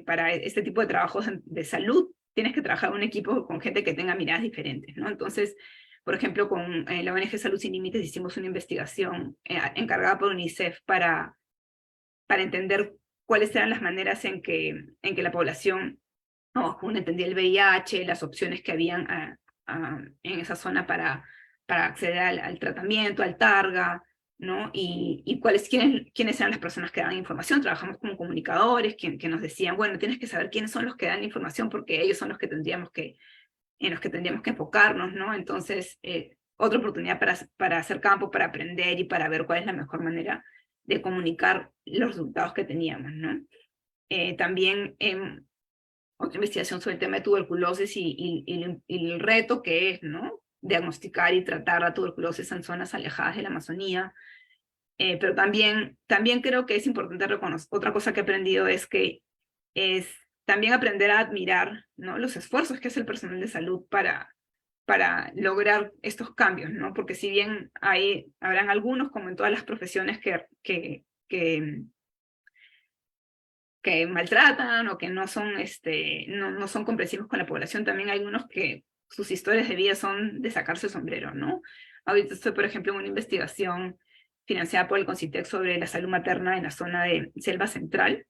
para este tipo de trabajos de salud tienes que trabajar en un equipo con gente que tenga miradas diferentes, ¿no? Entonces, por ejemplo, con la ONG Salud Sin Límites hicimos una investigación encargada por UNICEF para entender cuáles eran las maneras en que la población uno entendía el VIH, las opciones que habían en esa zona para acceder al tratamiento, al targa, ¿no? Y quiénes eran las personas que daban información. Trabajamos como comunicadores que nos decían, bueno, tienes que saber quiénes son los que dan la información, porque ellos son los que tendríamos que enfocarnos, ¿no? Entonces, otra oportunidad para hacer campo, para aprender y para ver cuál es la mejor manera de comunicar los resultados que teníamos, ¿no? También otra investigación sobre el tema de tuberculosis y el reto que es, ¿no? Diagnosticar y tratar la tuberculosis en zonas alejadas de la Amazonía. Pero también creo que es importante reconocer, otra cosa que he aprendido es que es también aprender a admirar, ¿no? Los esfuerzos que hace el personal de salud para lograr estos cambios, ¿no? Porque si bien habrán algunos, como en todas las profesiones, que maltratan o que no son, no son comprensivos con la población, también hay unos que sus historias de vida son de sacarse el sombrero, ¿no? Ahorita estoy, por ejemplo, en una investigación financiada por el CONCITEC sobre la salud materna en la zona de Selva Central,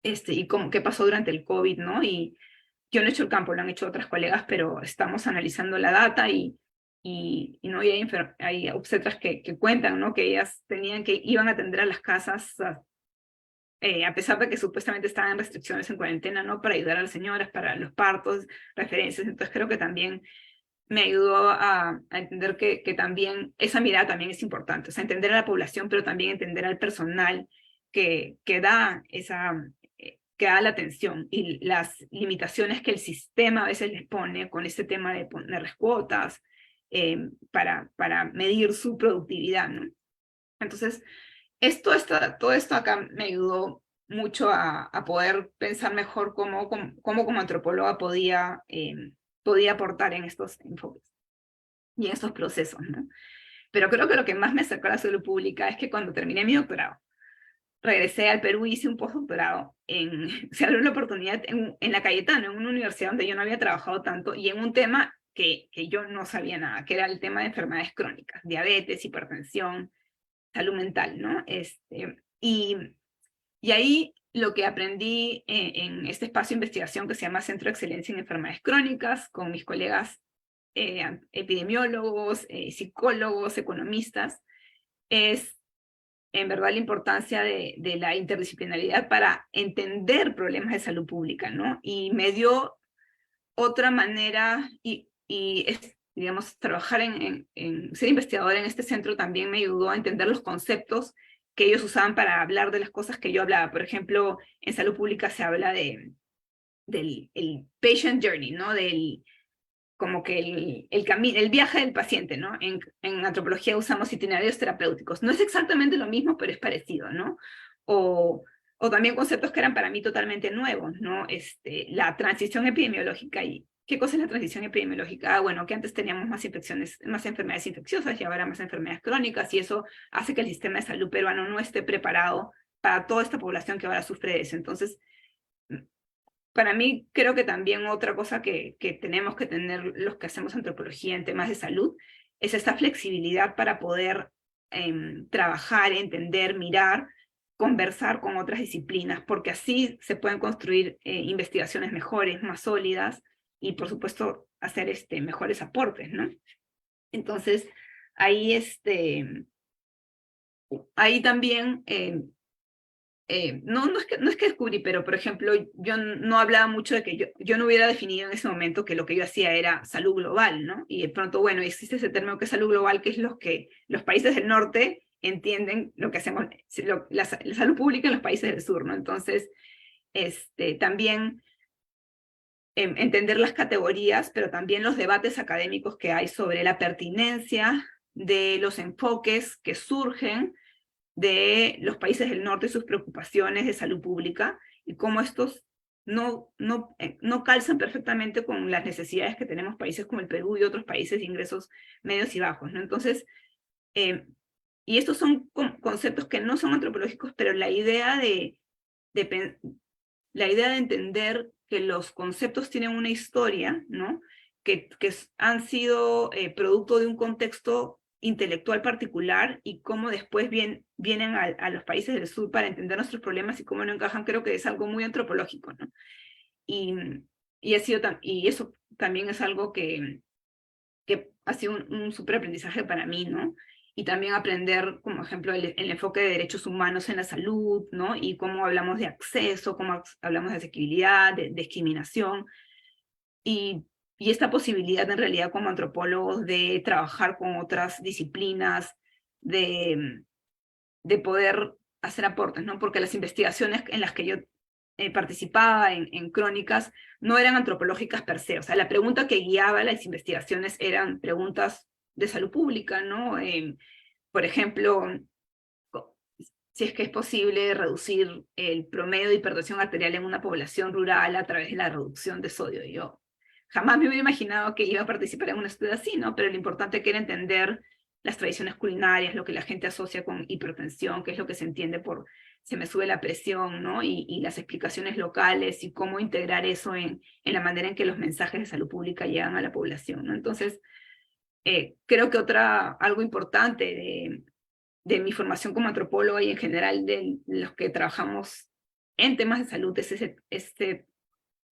y qué pasó durante el COVID, ¿no? Y yo no he hecho el campo, lo han hecho otras colegas, pero estamos analizando la data y no, y hay obstetras que cuentan, ¿no? Que ellas iban a atender a las casas, a pesar de que supuestamente estaban en restricciones en cuarentena, ¿no? Para ayudar a las señoras, para los partos, referencias. Entonces creo que también me ayudó a entender que también esa mirada también es importante, o sea, entender a la población, pero también entender al personal que da que da la atención y las limitaciones que el sistema a veces les pone con este tema de ponerles cuotas para medir su productividad, ¿no? Entonces, todo esto acá me ayudó mucho a poder pensar mejor cómo como antropóloga podía aportar en estos enfoques y en estos procesos, ¿no? Pero creo que lo que más me acercó a la salud pública es que cuando terminé mi doctorado, regresé al Perú y hice un postdoctorado se abrió la oportunidad en la Cayetano, en una universidad donde yo no había trabajado tanto, y en un tema que yo no sabía nada, que era el tema de enfermedades crónicas, diabetes, hipertensión, salud mental, ¿no? Y ahí lo que aprendí en este espacio de investigación que se llama Centro de Excelencia en Enfermedades Crónicas, con mis colegas epidemiólogos, psicólogos, economistas, es en verdad la importancia de la interdisciplinaridad para entender problemas de salud pública, ¿no? Y me dio otra manera, digamos, trabajar ser investigadora en este centro también me ayudó a entender los conceptos que ellos usaban para hablar de las cosas que yo hablaba. Por ejemplo, en salud pública se habla del patient journey, ¿no? Como que el viaje del paciente, ¿no? En antropología usamos itinerarios terapéuticos. No es exactamente lo mismo, pero es parecido, ¿no? O también conceptos que eran para mí totalmente nuevos, ¿no? La transición epidemiológica. ¿Y qué cosa es la transición epidemiológica? Bueno, que antes teníamos más infecciones, más enfermedades infecciosas y ahora más enfermedades crónicas, y eso hace que el sistema de salud peruano no esté preparado para toda esta población que ahora sufre de eso. Entonces, para mí, creo que también otra cosa que tenemos que tener los que hacemos antropología en temas de salud es esta flexibilidad para poder trabajar, entender, mirar, conversar con otras disciplinas, porque así se pueden construir investigaciones mejores, más sólidas, y por supuesto hacer mejores aportes, ¿no? Entonces, ahí también no es que descubrí, pero por ejemplo, yo no hablaba mucho de que yo no hubiera definido en ese momento que lo que yo hacía era salud global, ¿no? Y de pronto, bueno, existe ese término que es salud global, que es lo que los países del norte entienden lo que hacemos, la salud pública en los países del sur, ¿no? Entonces, también entender las categorías, pero también los debates académicos que hay sobre la pertinencia de los enfoques que surgen de los países del norte y sus preocupaciones de salud pública y cómo estos no calzan perfectamente con las necesidades que tenemos países como el Perú y otros países de ingresos medios y bajos, ¿no? Entonces, y estos son conceptos que no son antropológicos, pero la idea de entender que los conceptos tienen una historia, ¿no? Que han sido producto de un contexto intelectual particular y cómo después vienen a los países del sur para entender nuestros problemas y cómo no encajan, creo que es algo muy antropológico, ¿no? Y eso también es algo que ha sido un súper aprendizaje para mí, ¿no? Y también aprender, como ejemplo, el enfoque de derechos humanos en la salud, ¿no? Y cómo hablamos de acceso, cómo hablamos de asequibilidad, de discriminación, y esta posibilidad en realidad como antropólogos de trabajar con otras disciplinas, de poder hacer aportes, ¿no? Porque las investigaciones en las que yo participaba en crónicas no eran antropológicas per se, o sea, la pregunta que guiaba las investigaciones eran preguntas de salud pública, ¿no? Por ejemplo, si es que es posible reducir el promedio de hipertensión arterial en una población rural a través de la reducción de sodio. Y yo jamás me hubiera imaginado que iba a participar en un estudio así, ¿no? Pero lo importante que era entender las tradiciones culinarias, lo que la gente asocia con hipertensión, qué es lo que se entiende por se me sube la presión, ¿no? Y las explicaciones locales y cómo integrar eso en la manera en que los mensajes de salud pública llegan a la población, ¿no? Entonces, creo que algo importante de mi formación como antropóloga y en general de los que trabajamos en temas de salud, es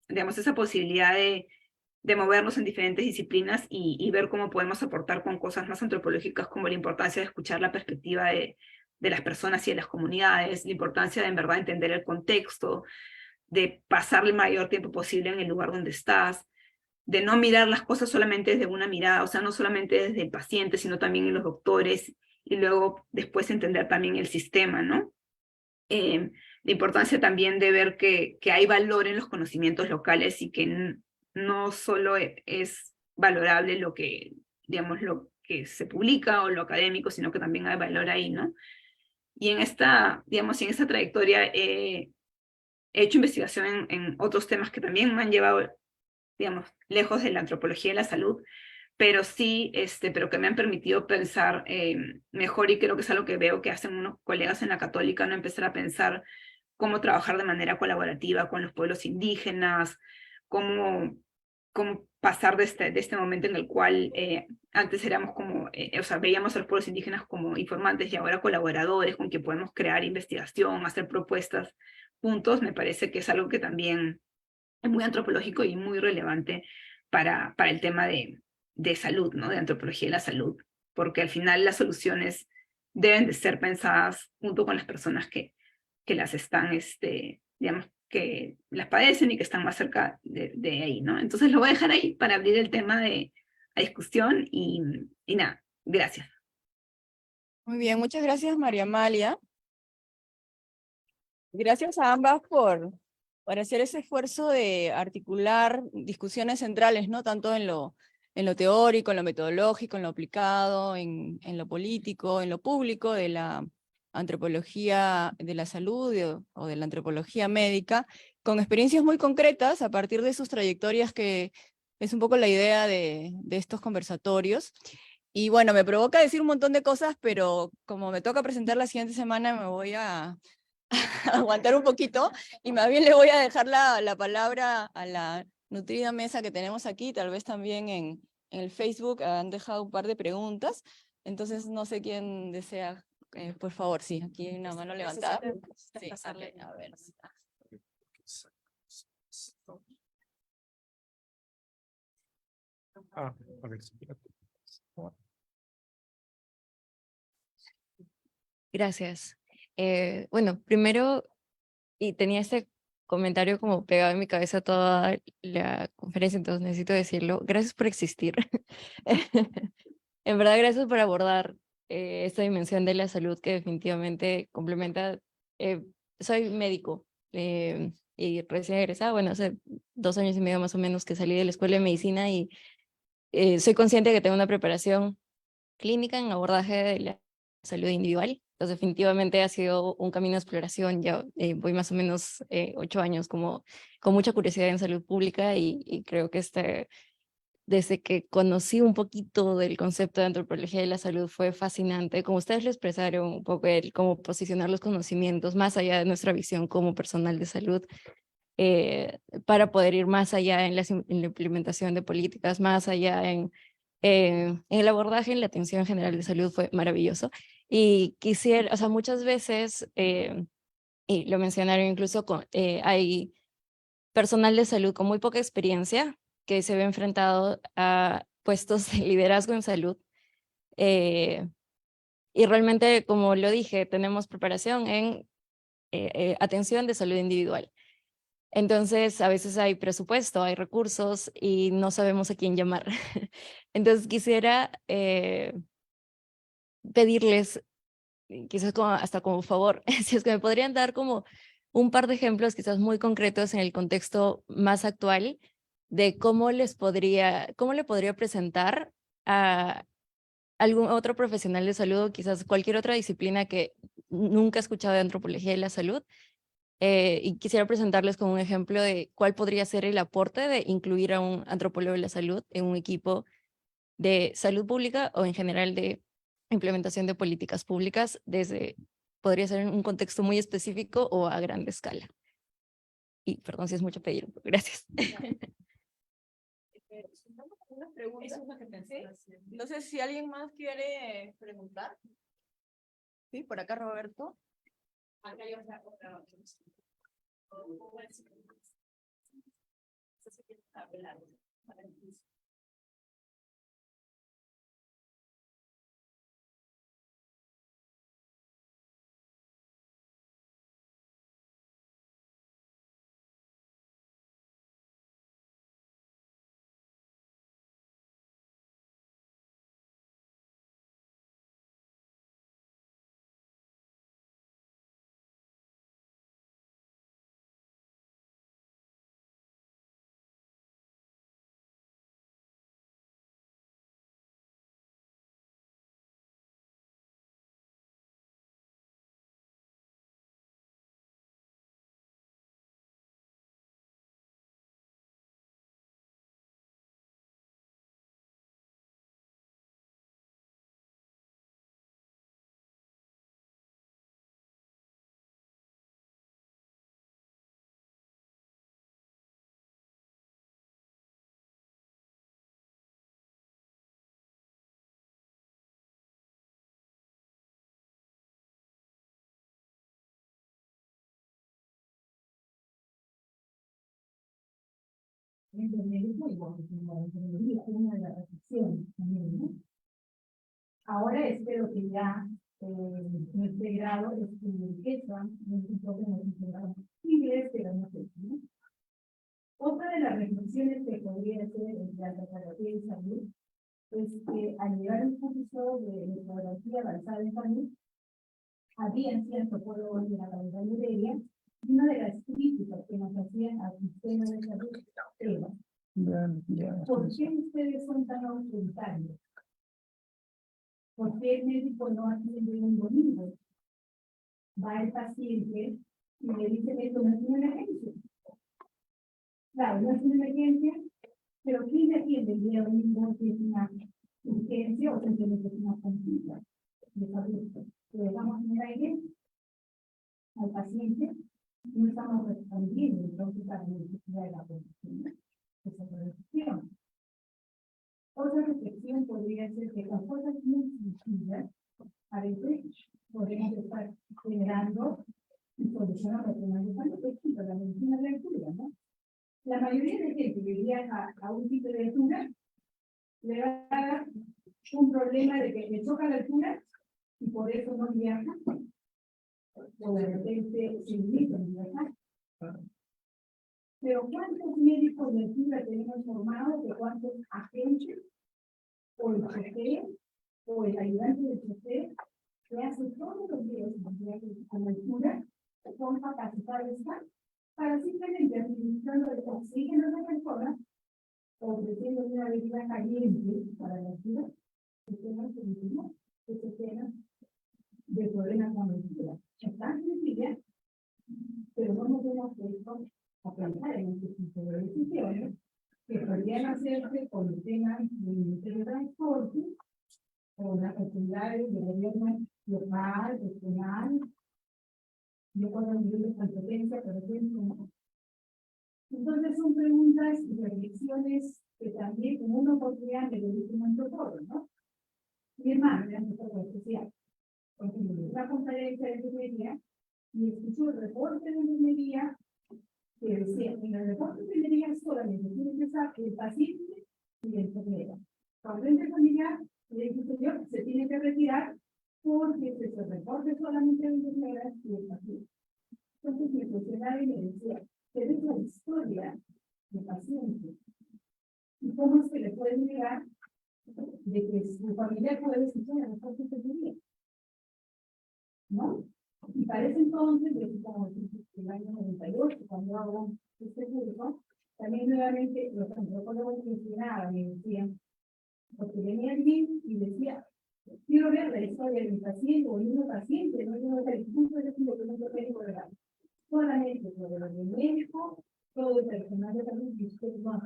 digamos, esa posibilidad de movernos en diferentes disciplinas y ver cómo podemos aportar con cosas más antropológicas, como la importancia de escuchar la perspectiva de las personas y de las comunidades, la importancia de en verdad entender el contexto, de pasar el mayor tiempo posible en el lugar donde estás, de no mirar las cosas solamente desde una mirada, o sea, no solamente desde el paciente, sino también en los doctores, y luego después entender también el sistema, ¿no? La importancia también de ver que hay valor en los conocimientos locales y que no solo es valorable lo que, digamos, lo que se publica o lo académico, sino que también hay valor ahí, ¿no? Y en esta, digamos, en esta trayectoria he hecho investigación en otros temas que también me han llevado, digamos, lejos de la antropología de la salud, pero sí, pero que me han permitido pensar mejor, y creo que es algo que veo que hacen unos colegas en la Católica, no empezar a pensar cómo trabajar de manera colaborativa con los pueblos indígenas, cómo, cómo pasar de este momento en el cual antes éramos como, o sea, veíamos a los pueblos indígenas como informantes y ahora colaboradores con quien podemos crear investigación, hacer propuestas juntos. Me parece que es algo que también es muy antropológico y muy relevante para el tema de salud, ¿no? De antropología de la salud, porque al final las soluciones deben de ser pensadas junto con las personas que las están, digamos, que las padecen y que están más cerca de ahí, ¿no? Entonces lo voy a dejar ahí para abrir el tema a discusión y nada, gracias. Muy bien, muchas gracias, María Amalia. Gracias a ambas por hacer ese esfuerzo de articular discusiones centrales, ¿no? Tanto en lo teórico, en lo metodológico, en lo aplicado, en lo político, en lo público de la antropología de la salud o de la antropología médica, con experiencias muy concretas a partir de sus trayectorias, que es un poco la idea de estos conversatorios. Y bueno, me provoca decir un montón de cosas, pero como me toca presentar la siguiente semana, me voy a aguantar un poquito, y más bien le voy a dejar la palabra a la nutrida mesa que tenemos aquí. Tal vez también en el Facebook han dejado un par de preguntas, entonces no sé quién desea, por favor, sí, aquí hay una mano levantada. Sí, a ver. A ver. Gracias. Bueno, primero, y tenía este comentario como pegado en mi cabeza toda la conferencia, entonces necesito decirlo. Gracias por existir. En verdad, gracias por abordar esta dimensión de la salud que definitivamente complementa. eh, Soy médico y recién egresada, bueno, hace 2 años y medio más o menos que salí de la escuela de medicina, y soy consciente de que tengo una preparación clínica en abordaje de la salud individual. Entonces, definitivamente ha sido un camino de exploración. Ya voy más o menos 8 años como con mucha curiosidad en salud pública, y creo que desde que conocí un poquito del concepto de antropología de la salud fue fascinante. Como ustedes lo expresaron, un poco el cómo posicionar los conocimientos más allá de nuestra visión como personal de salud, para poder ir más allá en la implementación de políticas, más allá en el abordaje, en la atención general de salud, fue maravilloso. Y quisiera, o sea, muchas veces, y lo mencionaron incluso, hay personal de salud con muy poca experiencia que se ve enfrentado a puestos de liderazgo en salud. Y realmente, como lo dije, tenemos preparación en atención de salud individual. Entonces, a veces hay presupuesto, hay recursos y no sabemos a quién llamar. Entonces, quisiera pedirles, quizás hasta como favor, si es que me podrían dar como un par de ejemplos quizás muy concretos en el contexto más actual de cómo le podría presentar a algún otro profesional de salud, o quizás cualquier otra disciplina que nunca ha escuchado de antropología de la salud. Y quisiera presentarles como un ejemplo de cuál podría ser el aporte de incluir a un antropólogo de la salud en un equipo de salud pública o en general de implementación de políticas públicas, podría ser en un contexto muy específico o a gran escala. Y perdón si es mucho pedir, pero gracias. No sé si alguien más quiere preguntar. Sí, por acá Roberto. Acá hay otra. Una de las reflexiones también, ¿no? Ahora espero que ya nuestro grado es que son un problema de inglés, pero no sé, ¿no? Otra de las reflexiones que podría hacer en la tecnología de salud es que al llevar un curso de metodología avanzada en salud, había ciertos antropólogos de la calidad media, y una de las críticas que nos hacían al sistema de salud era: ¿por qué ustedes son tan autoritarios? ¿Por qué el médico no atiende un domingo? Va el paciente y le dice que esto no es una emergencia. Claro, no es una emergencia, pero ¿quién le atiende el día domingo si es una urgencia o simplemente es una consulta de salud? Le dejamos en el aire al paciente y no estamos respondiendo entonces a la necesidad de la población. Esa es la reflexión. Otra reflexión podría ser que con cosas muy sencillas, a veces podemos estar generando y solucionando problemas de salud. Por ejemplo, la medicina de altura, ¿no? La mayoría de gente que viaja a un sitio de altura le va a dar un problema de que le choca la altura y por eso no viaja, o de repente se limita a viajar. Pero ¿cuántos médicos de altura tenemos formados? ¿De cuántos agentes o el chofer o el ayudante del chofer que hace todos los días a la altura, son capacitados para simplemente administrando el oxígeno a la persona, ofreciendo una bebida caliente para la altura, que tengan solucionar ese tema de problemas con la altura. Es tan sencilla, pero no nos hemos puesto a pensar en este tipo de decisiones que podrían hacerse con el tema del Ministerio de Transporte, con las autoridades de gobierno local, regional, yo con el nivel de competencia, por ejemplo, ¿no? Entonces son preguntas y reflexiones que también como una oportunidad de vivir un antropólogo, ¿no? Mi hermano era antropólogo especial, porque me dio una conferencia de enfermería y escuchó el reporte de enfermería que decía: en el reporte de enfermería solamente tiene que estar el paciente y la enfermera. Cuando entra familiar, le dice: señor, se tiene que retirar porque se reporte solamente de enfermeras y el paciente. Entonces mi funcionario me decía: pero es la historia del paciente. ¿Y cómo es que le puede negar de que su familiar puede escuchar a los pacientes de día? ¿No? Y para ese entonces, desde como el año 98, cuando hago este curso, también nuevamente los antropólogos mencionaban y decían, porque venía alguien y decía: quiero ver la historia de mi paciente o de un paciente, no quiero ver el punto de vista de un médico legal. Solamente sobre el médico, todo el personal de salud y usted no.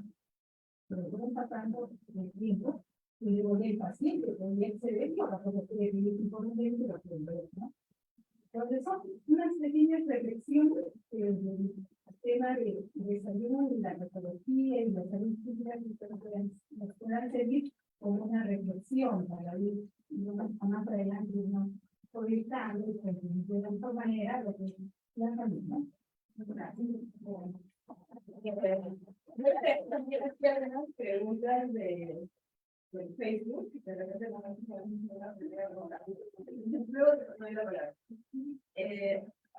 Pero fueron pasando el tiempo y luego el paciente podía acceder y ahora como quiere vivir informalmente lo puede ver, ¿no? Entonces son unas pequeñas reflexiones del tema de salud y la metodología y la salud física que nos puedan servir como una reflexión para ir más adelante, ¿no? Proyectando de otra manera lo que es la salud, ¿no? También aquí hay unas preguntas de Facebook, de repente no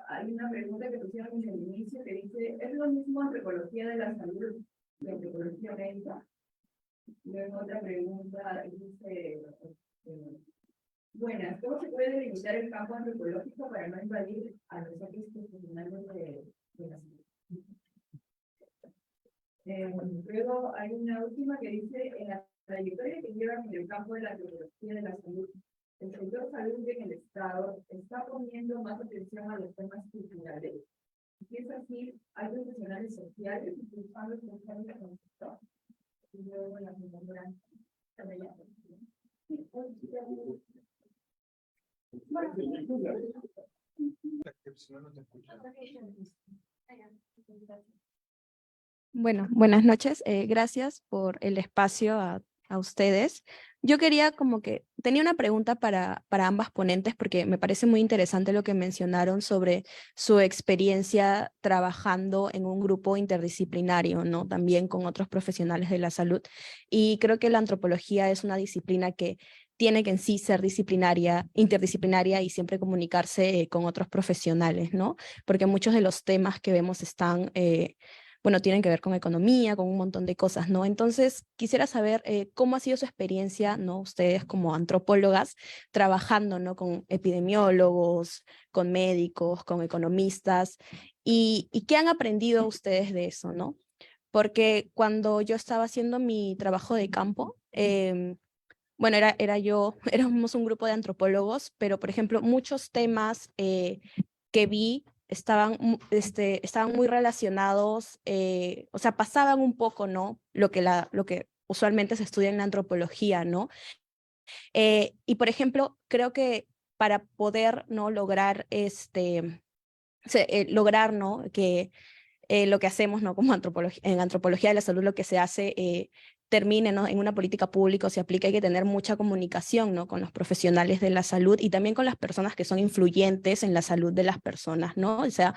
hay una pregunta que pusieron en el inicio que dice, ¿es lo mismo antropología de la salud y antropología médica? Luego otra pregunta dice, buenas, ¿cómo se puede delimitar el campo antropológico para no invadir a los otros profesionales de la salud? Luego hay una última que dice, en la trayectoria que llevan en el campo de la antropología de la salud, el sector salud en el Estado está poniendo más atención a los temas culturales. Si es así, hay profesionales sociales impulsando el sector. Y luego la señora Bueno, buenas noches. Gracias por el espacio a ustedes. Yo quería como que tenía una pregunta para ambas ponentes porque me parece muy interesante lo que mencionaron sobre su experiencia trabajando en un grupo interdisciplinario, ¿no? También con otros profesionales de la salud. Y creo que la antropología es una disciplina que tiene que en sí ser disciplinaria, interdisciplinaria y siempre comunicarse con otros profesionales, ¿no? Porque muchos de los temas que vemos están bueno, tienen que ver con economía, con un montón de cosas, ¿no? Entonces, quisiera saber cómo ha sido su experiencia, ¿no? Ustedes como antropólogas, trabajando, ¿no? Con epidemiólogos, con médicos, con economistas, y qué han aprendido ustedes de eso, ¿no? Porque cuando yo estaba haciendo mi trabajo de campo, bueno, éramos un grupo de antropólogos, pero, por ejemplo, muchos temas que vi estaban muy relacionados, o sea, pasaban un poco, ¿no? Lo que usualmente se estudia en la antropología, ¿no? Y, por ejemplo, creo que para poder, ¿no? Lograr, lograr, ¿no? Que lo que hacemos, ¿no? Como en antropología de la salud, lo que se hace termine, ¿no? En una política pública o se aplica, hay que tener mucha comunicación, ¿no? Con los profesionales de la salud y también con las personas que son influyentes en la salud de las personas, ¿no? O sea,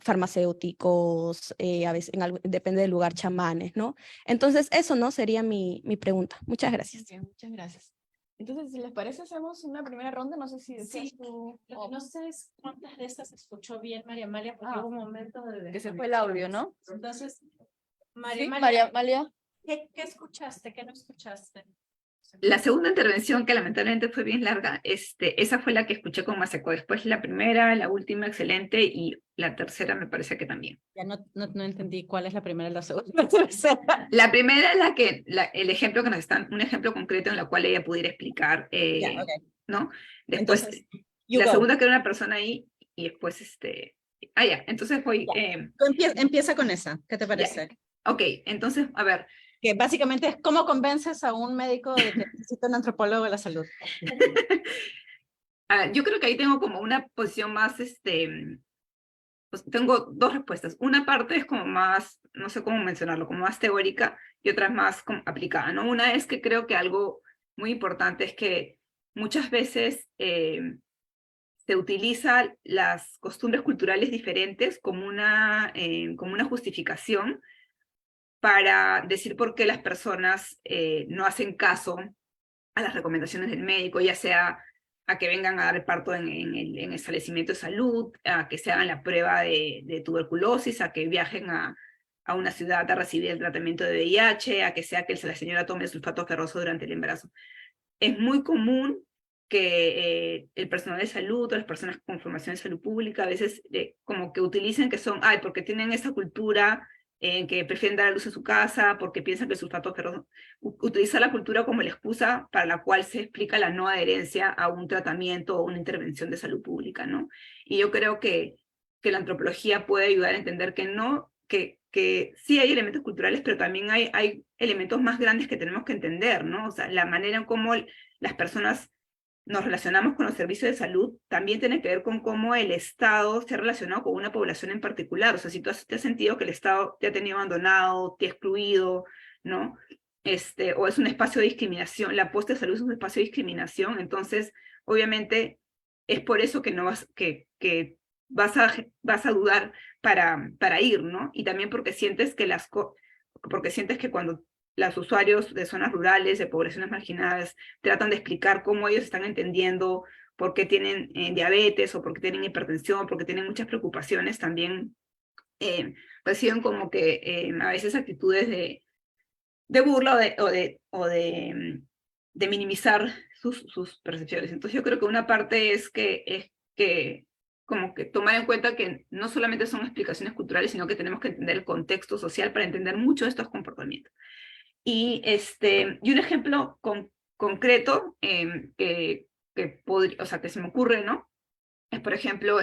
farmacéuticos, a veces, depende del lugar, chamanes, ¿no? Entonces, eso, ¿no? Sería mi pregunta. Muchas gracias. Bien, muchas gracias. Entonces, si les parece, hacemos una primera ronda. No sé si decías Sí, tú. no sé cuántas de estas escuchó bien María Amalia, porque hubo un momento de Que se fue el audio, ¿no? Entonces, Sí, María María Amalia. ¿qué escuchaste? ¿Qué no escuchaste? La segunda intervención, que lamentablemente fue bien larga, esa fue la que escuché con más eco. Después la primera, la última excelente, y la tercera me parece que también. Ya no entendí cuál es la primera y la segunda y la tercera. La primera es el ejemplo que nos están, un ejemplo concreto en el cual ella pudiera explicar, Ya, ok. ¿no? Después, Entonces, la segunda que era una persona ahí, y después, ya, entonces voy, Empieza con esa, ¿qué te ya. parece? Ok, entonces, a ver, Que básicamente es cómo convences a un médico de que necesita un antropólogo de la salud. yo creo que ahí tengo como una posición más, pues tengo dos respuestas. Una parte es como más, no sé cómo mencionarlo, como más teórica, y otra es más como aplicada, ¿no? Una es que creo que algo muy importante es que muchas veces se utilizan las costumbres culturales diferentes como una justificación para decir por qué las personas no hacen caso a las recomendaciones del médico, ya sea a que vengan a dar parto en el establecimiento de salud, a que se hagan la prueba de tuberculosis, a que viajen a una ciudad a recibir el tratamiento de VIH, a que sea que la señora tome sulfato ferroso durante el embarazo. Es muy común que el personal de salud o las personas con formación en salud pública a veces como que utilicen que son, porque tienen esa cultura en que prefieren dar a luz en su casa, porque piensan que el sulfato ferroso, utilizar la cultura como la excusa para la cual se explica la no adherencia a un tratamiento o una intervención de salud pública, ¿no? Y yo creo que la antropología puede ayudar a entender que no, que sí hay elementos culturales, pero también hay elementos más grandes que tenemos que entender, ¿no? O sea, la manera en cómo las personas nos relacionamos con los servicios de salud también tiene que ver con cómo el Estado se ha relacionado con una población en particular. O sea, si tú te has sentido que el Estado te ha tenido abandonado, te ha excluido, ¿no? O es un espacio de discriminación, la posta de salud es un espacio de discriminación, entonces, obviamente, es por eso que no vas a dudar para ir, ¿no? Y también porque sientes que cuando los usuarios de zonas rurales, de poblaciones marginadas, tratan de explicar cómo ellos están entendiendo por qué tienen diabetes, o por qué tienen hipertensión, porque tienen muchas preocupaciones, también reciben como que a veces actitudes de burla o de minimizar sus percepciones. Entonces yo creo que una parte es que como que tomar en cuenta que no solamente son explicaciones culturales, sino que tenemos que entender el contexto social para entender mucho de estos comportamientos. Y un ejemplo concreto que se me ocurre, ¿no? Es, por ejemplo,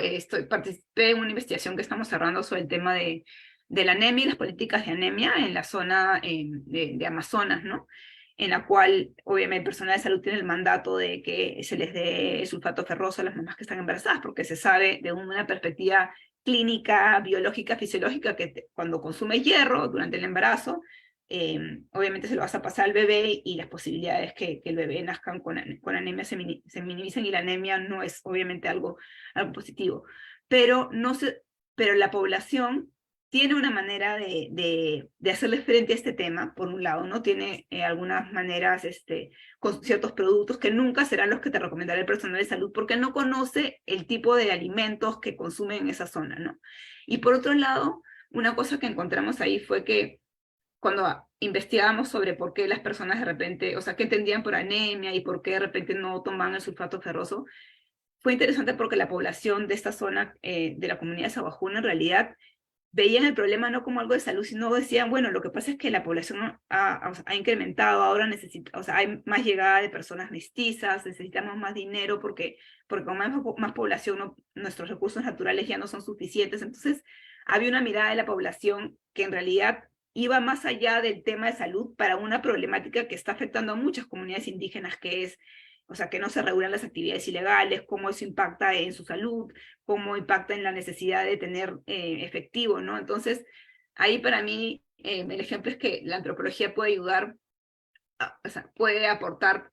participé en una investigación que estamos cerrando sobre el tema de la anemia y las políticas de anemia en la zona de Amazonas, ¿no? En la cual, obviamente, el personal de salud tiene el mandato de que se les dé sulfato ferroso a las mamás que están embarazadas, porque se sabe de una perspectiva clínica, biológica, fisiológica, que cuando consume hierro durante el embarazo, obviamente se lo vas a pasar al bebé, y las posibilidades que el bebé nazcan con anemia se minimizan, y la anemia no es obviamente algo positivo. Pero la población tiene una manera de hacerle frente a este tema, por un lado, ¿no? Tiene algunas maneras con ciertos productos que nunca serán los que te recomendará el personal de salud, porque no conoce el tipo de alimentos que consumen en esa zona, ¿no? Y por otro lado, una cosa que encontramos ahí fue que cuando investigamos sobre por qué las personas de repente, o sea, qué entendían por anemia y por qué de repente no tomaban el sulfato ferroso, fue interesante porque la población de esta zona, de la comunidad de Saguajuna, en realidad veían el problema no como algo de salud, sino decían, bueno, lo que pasa es que la población ha incrementado, ahora hay más llegada de personas mestizas, necesitamos más dinero porque con más población nuestros recursos naturales ya no son suficientes. Entonces había una mirada de la población que en realidad iba más allá del tema de salud para una problemática que está afectando a muchas comunidades indígenas, que es, o sea, que no se regulan las actividades ilegales, cómo eso impacta en su salud, cómo impacta en la necesidad de tener efectivo, ¿no? Entonces, ahí para mí el ejemplo es que la antropología puede ayudar, puede aportar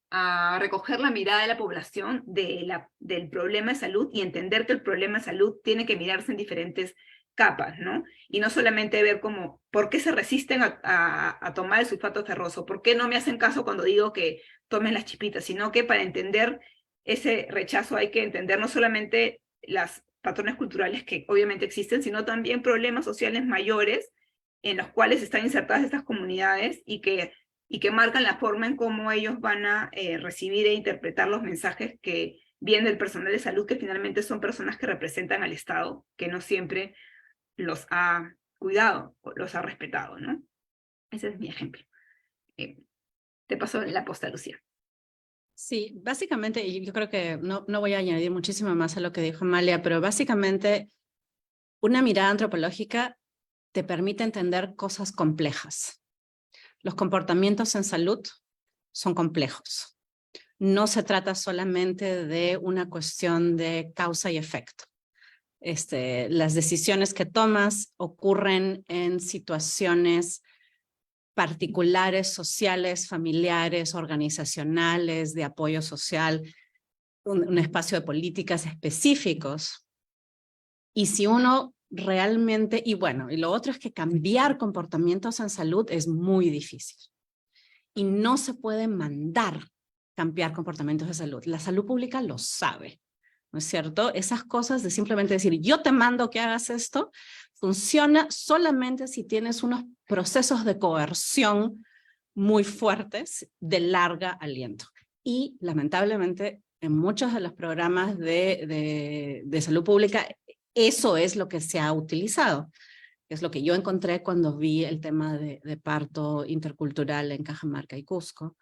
a recoger la mirada de la población del problema de salud, y entender que el problema de salud tiene que mirarse en diferentes capas, ¿no? Y no solamente ver como, ¿por qué se resisten a tomar el sulfato ferroso? ¿Por qué no me hacen caso cuando digo que tomen las chipitas? Sino que para entender ese rechazo hay que entender no solamente las patrones culturales que obviamente existen, sino también problemas sociales mayores en los cuales están insertadas estas comunidades, y que marcan la forma en cómo ellos van a recibir e interpretar los mensajes que vienen del personal de salud, que finalmente son personas que representan al Estado, que no siempre los ha cuidado, los ha respetado, ¿no? Ese es mi ejemplo. Te paso la posta, Lucía. Sí, básicamente, y yo creo que no voy a añadir muchísimo más a lo que dijo Amalia, pero básicamente una mirada antropológica te permite entender cosas complejas. Los comportamientos en salud son complejos. No se trata solamente de una cuestión de causa y efecto. Las decisiones que tomas ocurren en situaciones particulares, sociales, familiares, organizacionales, de apoyo social, un espacio de políticas específicos. Y si uno realmente, y lo otro es que cambiar comportamientos en salud es muy difícil. Y no se puede mandar cambiar comportamientos de salud. La salud pública lo sabe, ¿no es cierto? Esas cosas de simplemente decir, yo te mando que hagas esto, funciona solamente si tienes unos procesos de coerción muy fuertes, de larga aliento. Y lamentablemente, en muchos de los programas de salud pública, eso es lo que se ha utilizado. Es lo que yo encontré cuando vi el tema de parto intercultural en Cajamarca y Cusco.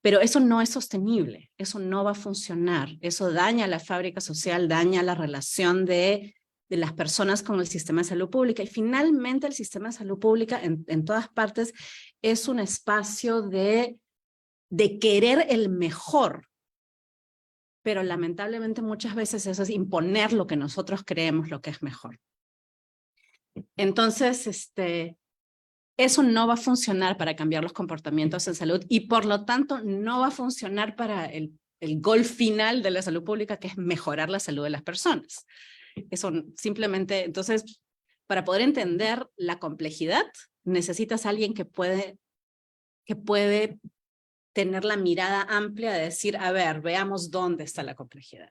Pero eso no es sostenible, eso no va a funcionar, eso daña la fábrica social, daña la relación de las personas con el sistema de salud pública. Y finalmente el sistema de salud pública en todas partes es un espacio de querer el mejor, pero lamentablemente muchas veces eso es imponer lo que nosotros creemos lo que es mejor. Entonces, eso no va a funcionar para cambiar los comportamientos en salud, y por lo tanto no va a funcionar para el el goal final de la salud pública, que es mejorar la salud de las personas. Eso simplemente, entonces, para poder entender la complejidad, necesitas a alguien que puede tener la mirada amplia de decir, a ver, veamos dónde está la complejidad.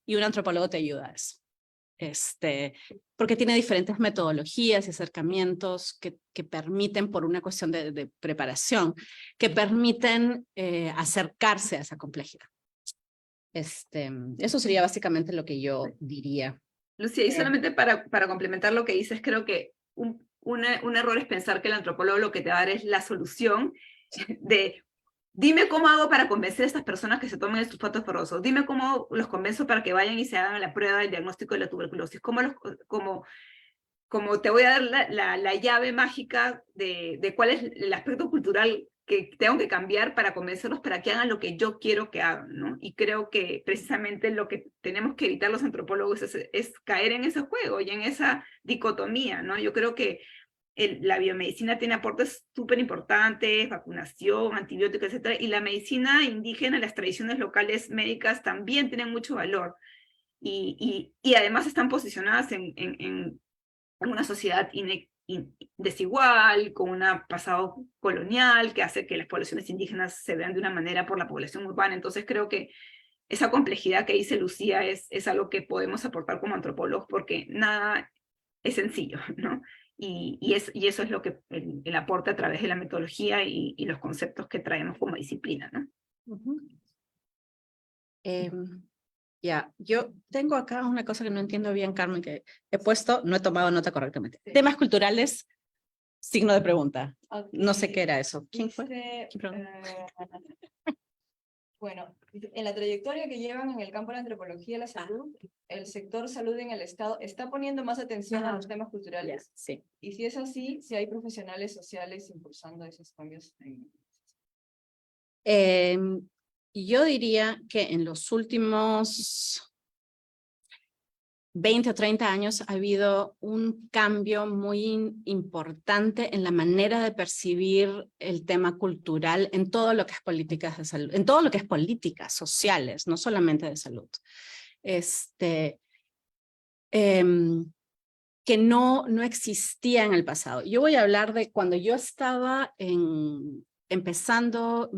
Y un antropólogo te ayuda a eso. Porque tiene diferentes metodologías y acercamientos que permiten, por una cuestión de preparación, que permiten acercarse a esa complejidad. Eso sería básicamente lo que yo diría. Lucía, y solamente para complementar lo que dices, creo que un error es pensar que el antropólogo lo que te va a dar es la solución de dime cómo hago para convencer a estas personas que se tomen el sulfato ferroso, dime cómo los convenzo para que vayan y se hagan la prueba del diagnóstico de la tuberculosis, cómo te voy a dar la llave mágica de cuál es el aspecto cultural que tengo que cambiar para convencerlos para que hagan lo que yo quiero que hagan, ¿no? Y creo que precisamente lo que tenemos que evitar los antropólogos es caer en ese juego y en esa dicotomía, ¿no? Yo creo que la biomedicina tiene aportes súper importantes, vacunación, antibióticos, etc. Y la medicina indígena, las tradiciones locales médicas también tienen mucho valor. Y además están posicionadas en una sociedad desigual, con un pasado colonial que hace que las poblaciones indígenas se vean de una manera por la población urbana. Entonces creo que esa complejidad que dice Lucía es algo que podemos aportar como antropólogos, porque nada es sencillo, ¿no? Y eso es lo que el aporte a través de la metodología y los conceptos que traemos como disciplina, ¿no? Ya, yo tengo acá una cosa que no entiendo bien, Carmen, que he puesto, no he tomado nota correctamente. Temas culturales, signo de pregunta. No sé qué era eso. ¿Quién fue? ¿Quién preguntó? Bueno, en la trayectoria que llevan en el campo de la antropología y la salud, el sector salud en el Estado está poniendo más atención a los temas culturales. Sí. Y si es así, si hay profesionales sociales impulsando esos cambios. Yo diría que en los últimos 20 o 30 años ha habido un cambio muy importante en la manera de percibir el tema cultural en todo lo que es políticas de salud, en todo lo que es políticas sociales, no solamente de salud. Que no existía en el pasado. Yo voy a hablar de cuando yo estaba empezando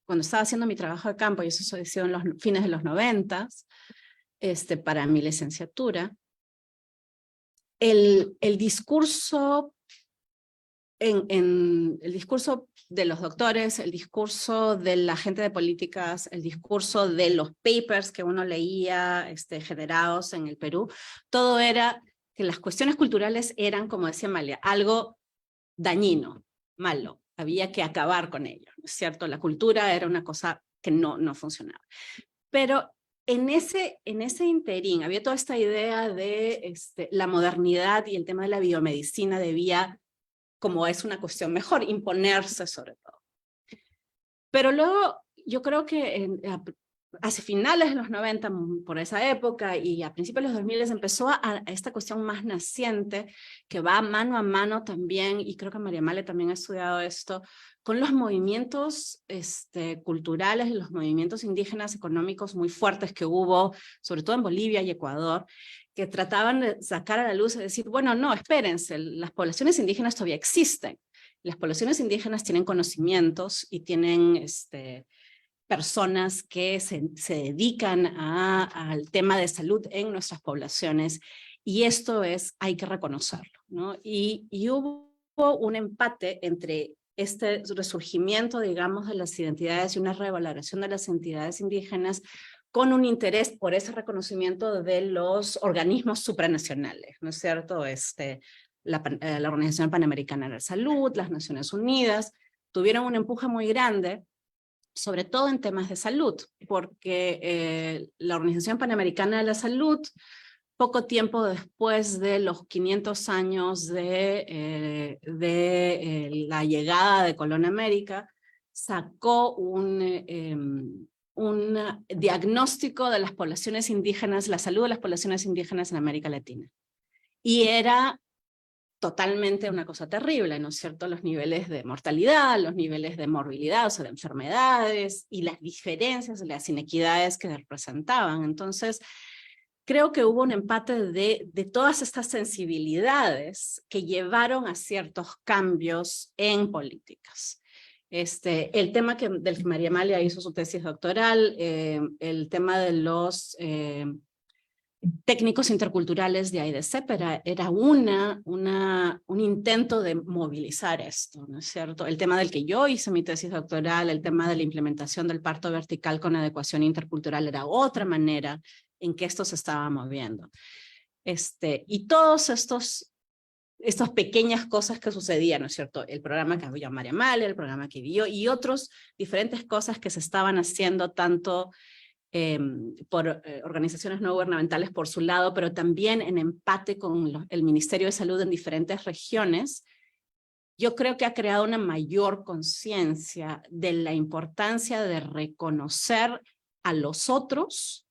cuando estaba haciendo mi trabajo de campo, y eso se hizo en los fines de los 90, para mi licenciatura, el discurso el discurso de los doctores, el discurso de la gente de políticas, el discurso de los papers que uno leía generados en el Perú, todo era que las cuestiones culturales eran, como decía Amalia, algo dañino, malo, había que acabar con ello, ¿no es cierto? La cultura era una cosa que no funcionaba. Pero en ese interín había toda esta idea de la modernidad y el tema de la biomedicina debía, como es una cuestión mejor, imponerse sobre todo. Pero luego yo creo que hacia finales de los 90, por esa época, y a principios de los 2000 empezó a esta cuestión más naciente, que va mano a mano también, y creo que María Amalia también ha estudiado esto, con los movimientos culturales, los movimientos indígenas económicos muy fuertes que hubo, sobre todo en Bolivia y Ecuador, que trataban de sacar a la luz y decir, bueno, no, espérense, las poblaciones indígenas todavía existen. Las poblaciones indígenas tienen conocimientos y tienen personas que se dedican al tema de salud en nuestras poblaciones, y esto hay que reconocerlo, ¿no? Y hubo un empate entre este resurgimiento, digamos, de las identidades y una revaloración de las entidades indígenas con un interés por ese reconocimiento de los organismos supranacionales, ¿no es cierto? La Organización Panamericana de la Salud, las Naciones Unidas, tuvieron un empuje muy grande, sobre todo en temas de salud, porque la Organización Panamericana de la Salud, poco tiempo después de los 500 años de la llegada de Colón a América, sacó un diagnóstico de las poblaciones indígenas, la salud de las poblaciones indígenas en América Latina. Y era totalmente una cosa terrible, ¿no es cierto? Los niveles de mortalidad, los niveles de morbilidad, o sea, de enfermedades, y las diferencias, las inequidades que representaban. Entonces, creo que hubo un empate de todas estas sensibilidades que llevaron a ciertos cambios en políticas. El tema del que María Amalia hizo su tesis doctoral, el tema de los técnicos interculturales de AIDCEP era un intento de movilizar esto, ¿no es cierto? El tema del que yo hice mi tesis doctoral, el tema de la implementación del parto vertical con adecuación intercultural era otra manera en que esto se estaba moviendo. Y todos estas pequeñas cosas que sucedían, ¿no es cierto? El programa que había María Amalia, el programa que vi yo, y otras diferentes cosas que se estaban haciendo tanto por organizaciones no gubernamentales por su lado, pero también en empate con el Ministerio de Salud en diferentes regiones, yo creo que ha creado una mayor conciencia de la importancia de reconocer a los otros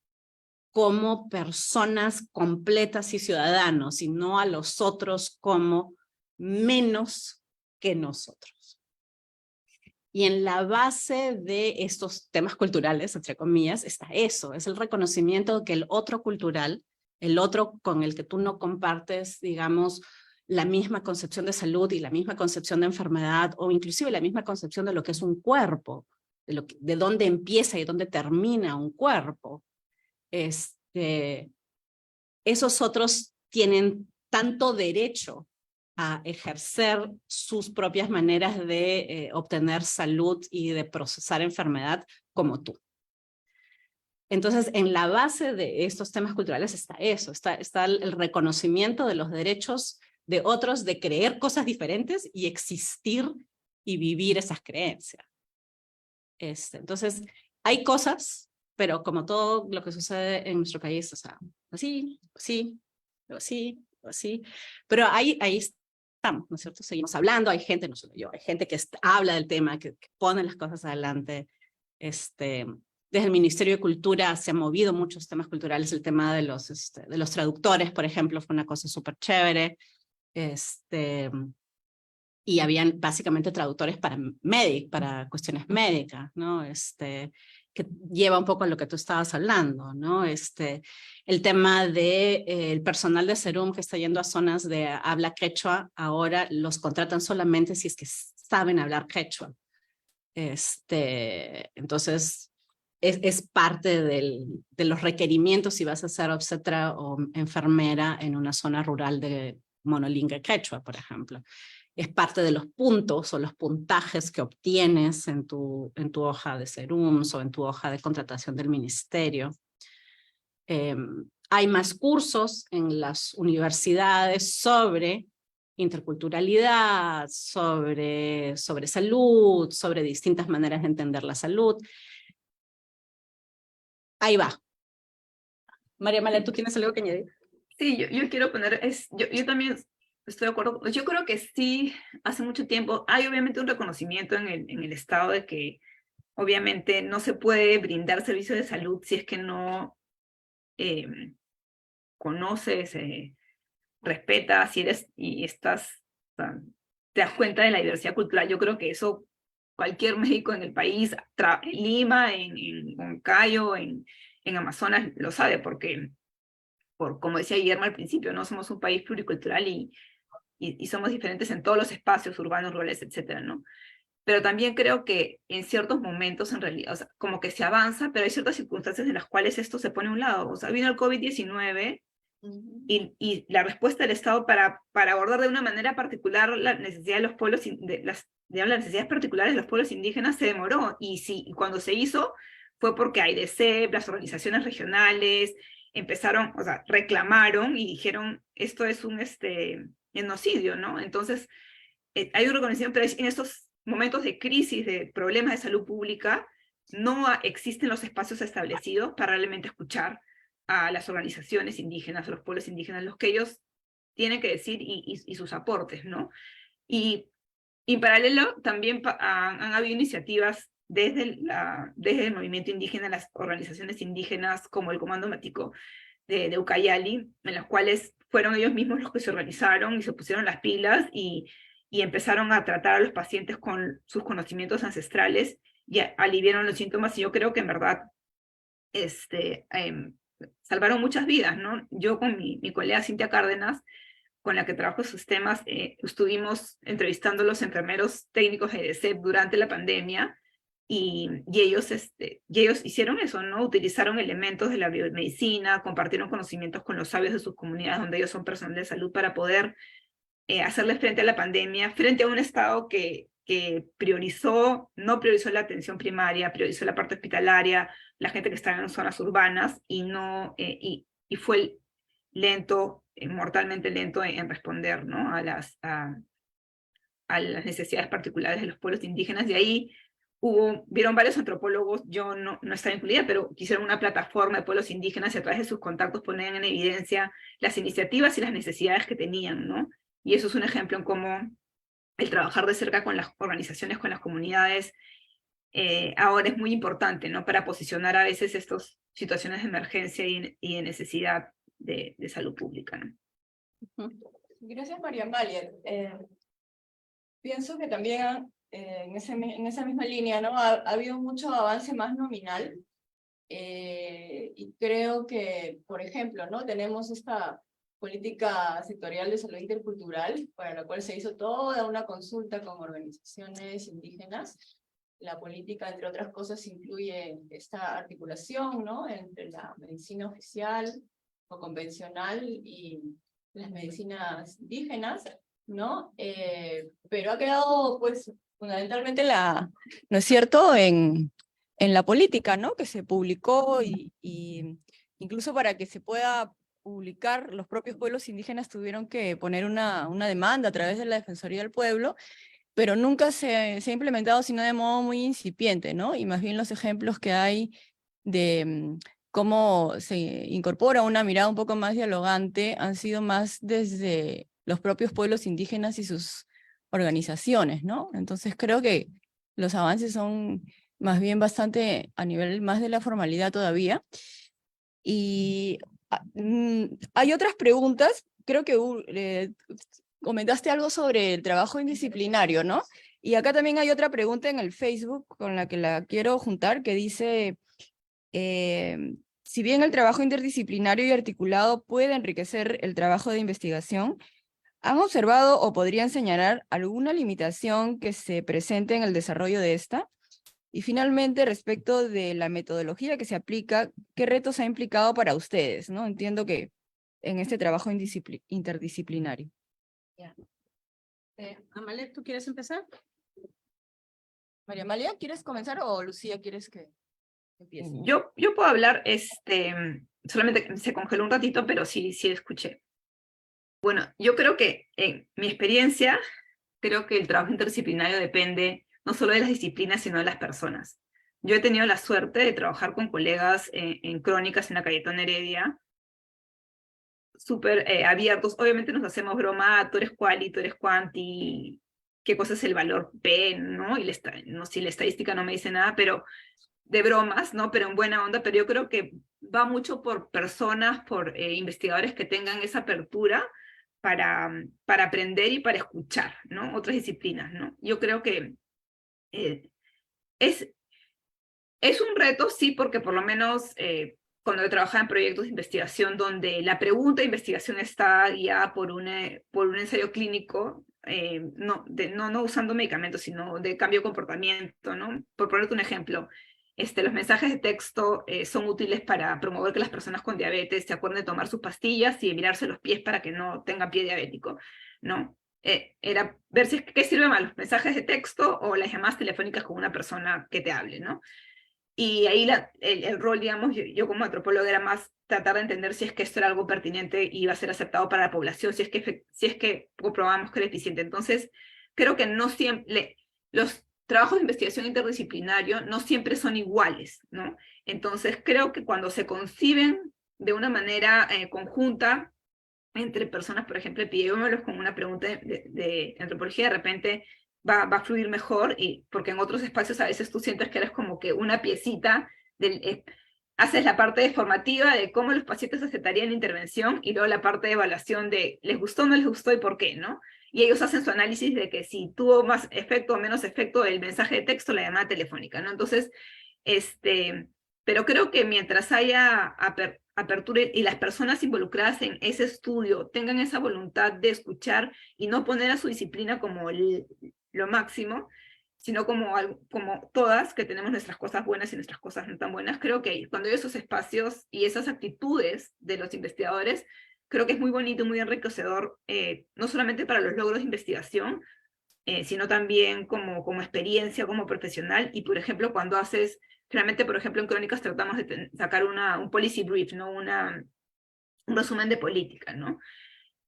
como personas completas y ciudadanos, y no a los otros como menos que nosotros. Y en la base de estos temas culturales, entre comillas, está eso, es el reconocimiento de que el otro cultural, el otro con el que tú no compartes, digamos, la misma concepción de salud y la misma concepción de enfermedad, o inclusive la misma concepción de lo que es un cuerpo, de dónde empieza y dónde termina un cuerpo. Esos otros tienen tanto derecho a ejercer sus propias maneras de obtener salud y de procesar enfermedad como tú. Entonces, en la base de estos temas culturales está eso, está el reconocimiento de los derechos de otros de creer cosas diferentes y existir y vivir esas creencias. Entonces, hay cosas, pero como todo lo que sucede en nuestro país, o sea, así, pero ahí estamos, ¿no es cierto? Seguimos hablando, hay gente, no solo yo, hay gente que habla del tema, que pone las cosas adelante. Desde el Ministerio de Cultura se han movido muchos temas culturales, el tema de los traductores, por ejemplo, fue una cosa súper chévere. Y habían básicamente traductores para cuestiones médicas, ¿no? Que lleva un poco a lo que tú estabas hablando, ¿no? El tema del personal de Serum que está yendo a zonas de habla quechua, ahora los contratan solamente si es que saben hablar quechua. Entonces, es parte de los requerimientos si vas a ser obstetra o enfermera en una zona rural de monolingüe quechua, por ejemplo. Es parte de los puntos o los puntajes que obtienes en tu hoja de serums o en tu hoja de contratación del ministerio. Hay más cursos en las universidades sobre interculturalidad, sobre salud, sobre distintas maneras de entender la salud. Ahí va. María Amalia, ¿tú tienes algo que añadir? Sí, yo quiero poner, yo también estoy de acuerdo. Yo creo que sí, hace mucho tiempo hay obviamente un reconocimiento en el Estado de que obviamente no se puede brindar servicio de salud si es que no conoces, respetas y estás, o sea, te das cuenta de la diversidad cultural. Yo creo que eso cualquier médico en el país, en Lima, en Huancayo, en Amazonas, lo sabe, porque como decía Guillermo al principio, ¿no? Somos un país pluricultural y somos diferentes en todos los espacios urbanos, rurales, etcétera, ¿no? Pero también creo que en ciertos momentos, en realidad, o sea, como que se avanza, pero hay ciertas circunstancias en las cuales esto se pone a un lado. O sea, vino el COVID-19 y la respuesta del Estado para abordar de una manera particular la necesidad de los pueblos, las necesidades particulares de los pueblos indígenas se demoró. Y cuando se hizo fue porque AIDCEP, las organizaciones regionales, empezaron, o sea, reclamaron y dijeron, esto es un genocidio, ¿no? Entonces, hay un reconocimiento, pero en estos momentos de crisis, de problemas de salud pública, no existen los espacios establecidos para realmente escuchar a las organizaciones indígenas, a los pueblos indígenas, los que ellos tienen que decir y sus aportes, ¿no? Y en paralelo también han habido iniciativas desde el movimiento indígena, las organizaciones indígenas como el Comando Mático de Ucayali, en las cuales fueron ellos mismos los que se organizaron y se pusieron las pilas y empezaron a tratar a los pacientes con sus conocimientos ancestrales y aliviaron los síntomas, y yo creo que en verdad salvaron muchas vidas, ¿no? Yo con mi colega Cintia Cárdenas, con la que trabajo esos temas, estuvimos entrevistando a los enfermeros técnicos de EDESEP durante la pandemia, y ellos hicieron eso, ¿no? Utilizaron elementos de la biomedicina, compartieron conocimientos con los sabios de sus comunidades, donde ellos son personal de salud, para poder hacerle frente a la pandemia, frente a un Estado que no priorizó la atención primaria, priorizó la parte hospitalaria, la gente que estaba en zonas urbanas, y fue lento, mortalmente lento en responder, ¿no? a las necesidades particulares de los pueblos indígenas. De ahí vieron varios antropólogos, yo no estaba incluida, pero quisieron una plataforma de pueblos indígenas, y a través de sus contactos ponían en evidencia las iniciativas y las necesidades que tenían, ¿no? Y eso es un ejemplo en cómo el trabajar de cerca con las organizaciones, con las comunidades, ahora es muy importante, ¿no? Para posicionar a veces estas situaciones de emergencia y de necesidad de salud pública, ¿no? Gracias, María Amalia. Pienso que también en esa misma línea, ¿no? Ha habido mucho avance más nominal, y creo que, por ejemplo, ¿no? Tenemos esta política sectorial de salud intercultural, para la cual se hizo toda una consulta con organizaciones indígenas. La política, entre otras cosas, incluye esta articulación, ¿no? Entre la medicina oficial o convencional y las medicinas indígenas, ¿no? Pero ha quedado, pues, fundamentalmente ¿no es cierto?, en la política, ¿no? Que se publicó, y incluso para que se pueda publicar, los propios pueblos indígenas tuvieron que poner una demanda a través de la Defensoría del Pueblo, pero nunca se ha implementado, sino de modo muy incipiente, ¿no? Y más bien los ejemplos que hay de cómo se incorpora una mirada un poco más dialogante han sido más desde los propios pueblos indígenas y sus organizaciones, ¿no? Entonces creo que los avances son más bien bastante a nivel más de la formalidad todavía. Y hay otras preguntas, creo que comentaste algo sobre el trabajo interdisciplinario, ¿no? Y acá también hay otra pregunta en el Facebook con la que la quiero juntar, que dice, si bien el trabajo interdisciplinario y articulado puede enriquecer el trabajo de investigación, ¿han observado o podrían señalar alguna limitación que se presente en el desarrollo de esta? Y finalmente, respecto de la metodología que se aplica, ¿qué retos ha implicado para ustedes, ¿no? Entiendo que en este trabajo interdisciplinario. Amalia, ¿tú quieres empezar? María Amalia, ¿quieres comenzar o Lucía, quieres que empiece? Yo puedo hablar, solamente se congeló un ratito, pero sí escuché. Bueno, yo creo que en mi experiencia, creo que el trabajo interdisciplinario depende no solo de las disciplinas, sino de las personas. Yo he tenido la suerte de trabajar con colegas en Crónicas, en la Cayetana Heredia, súper abiertos. Obviamente nos hacemos broma, tú eres quali, tú eres quanti, qué cosa es el valor P, ¿no? Y no, si la estadística no me dice nada, pero de bromas, ¿no? Pero en buena onda. Pero yo creo que va mucho por personas, por investigadores que tengan esa apertura para aprender y para escuchar, ¿no? Otras disciplinas, ¿no? Yo creo que es un reto, sí, porque por lo menos cuando yo trabajaba en proyectos de investigación donde la pregunta de investigación está guiada por un ensayo clínico, no usando medicamentos, sino de cambio de comportamiento, ¿no? Por ponerte un ejemplo, los mensajes de texto son útiles para promover que las personas con diabetes se acuerden de tomar sus pastillas y mirarse los pies para que no tengan pie diabético, ¿no? Era ver qué sirve más, los mensajes de texto o las llamadas telefónicas con una persona que te hable, ¿no? Y ahí el rol, digamos, yo como antropóloga era más tratar de entender si es que esto era algo pertinente y iba a ser aceptado para la población, si es que comprobamos que era eficiente. Entonces, creo que no siempre, los trabajos de investigación interdisciplinario no siempre son iguales, ¿no? Entonces, creo que cuando se conciben de una manera conjunta entre personas, por ejemplo, epidemiólogos con una pregunta de antropología, de repente va a fluir mejor, porque en otros espacios a veces tú sientes que eres como que una piecita haces la parte formativa de cómo los pacientes aceptarían la intervención y luego la parte de evaluación de les gustó, no les gustó y por qué, ¿no? Y ellos hacen su análisis de que si tuvo más efecto o menos efecto el mensaje de texto, la llamada telefónica, ¿no? Entonces, pero creo que mientras haya apertura y las personas involucradas en ese estudio tengan esa voluntad de escuchar y no poner a su disciplina como lo máximo, sino como todas, que tenemos nuestras cosas buenas y nuestras cosas no tan buenas, creo que cuando hay esos espacios y esas actitudes de los investigadores, creo que es muy bonito y muy enriquecedor, no solamente para los logros de investigación, sino también como experiencia, como profesional, y por ejemplo, cuando haces, generalmente, por ejemplo, en Crónicas tratamos de sacar un policy brief, ¿no? Un resumen de política, ¿no?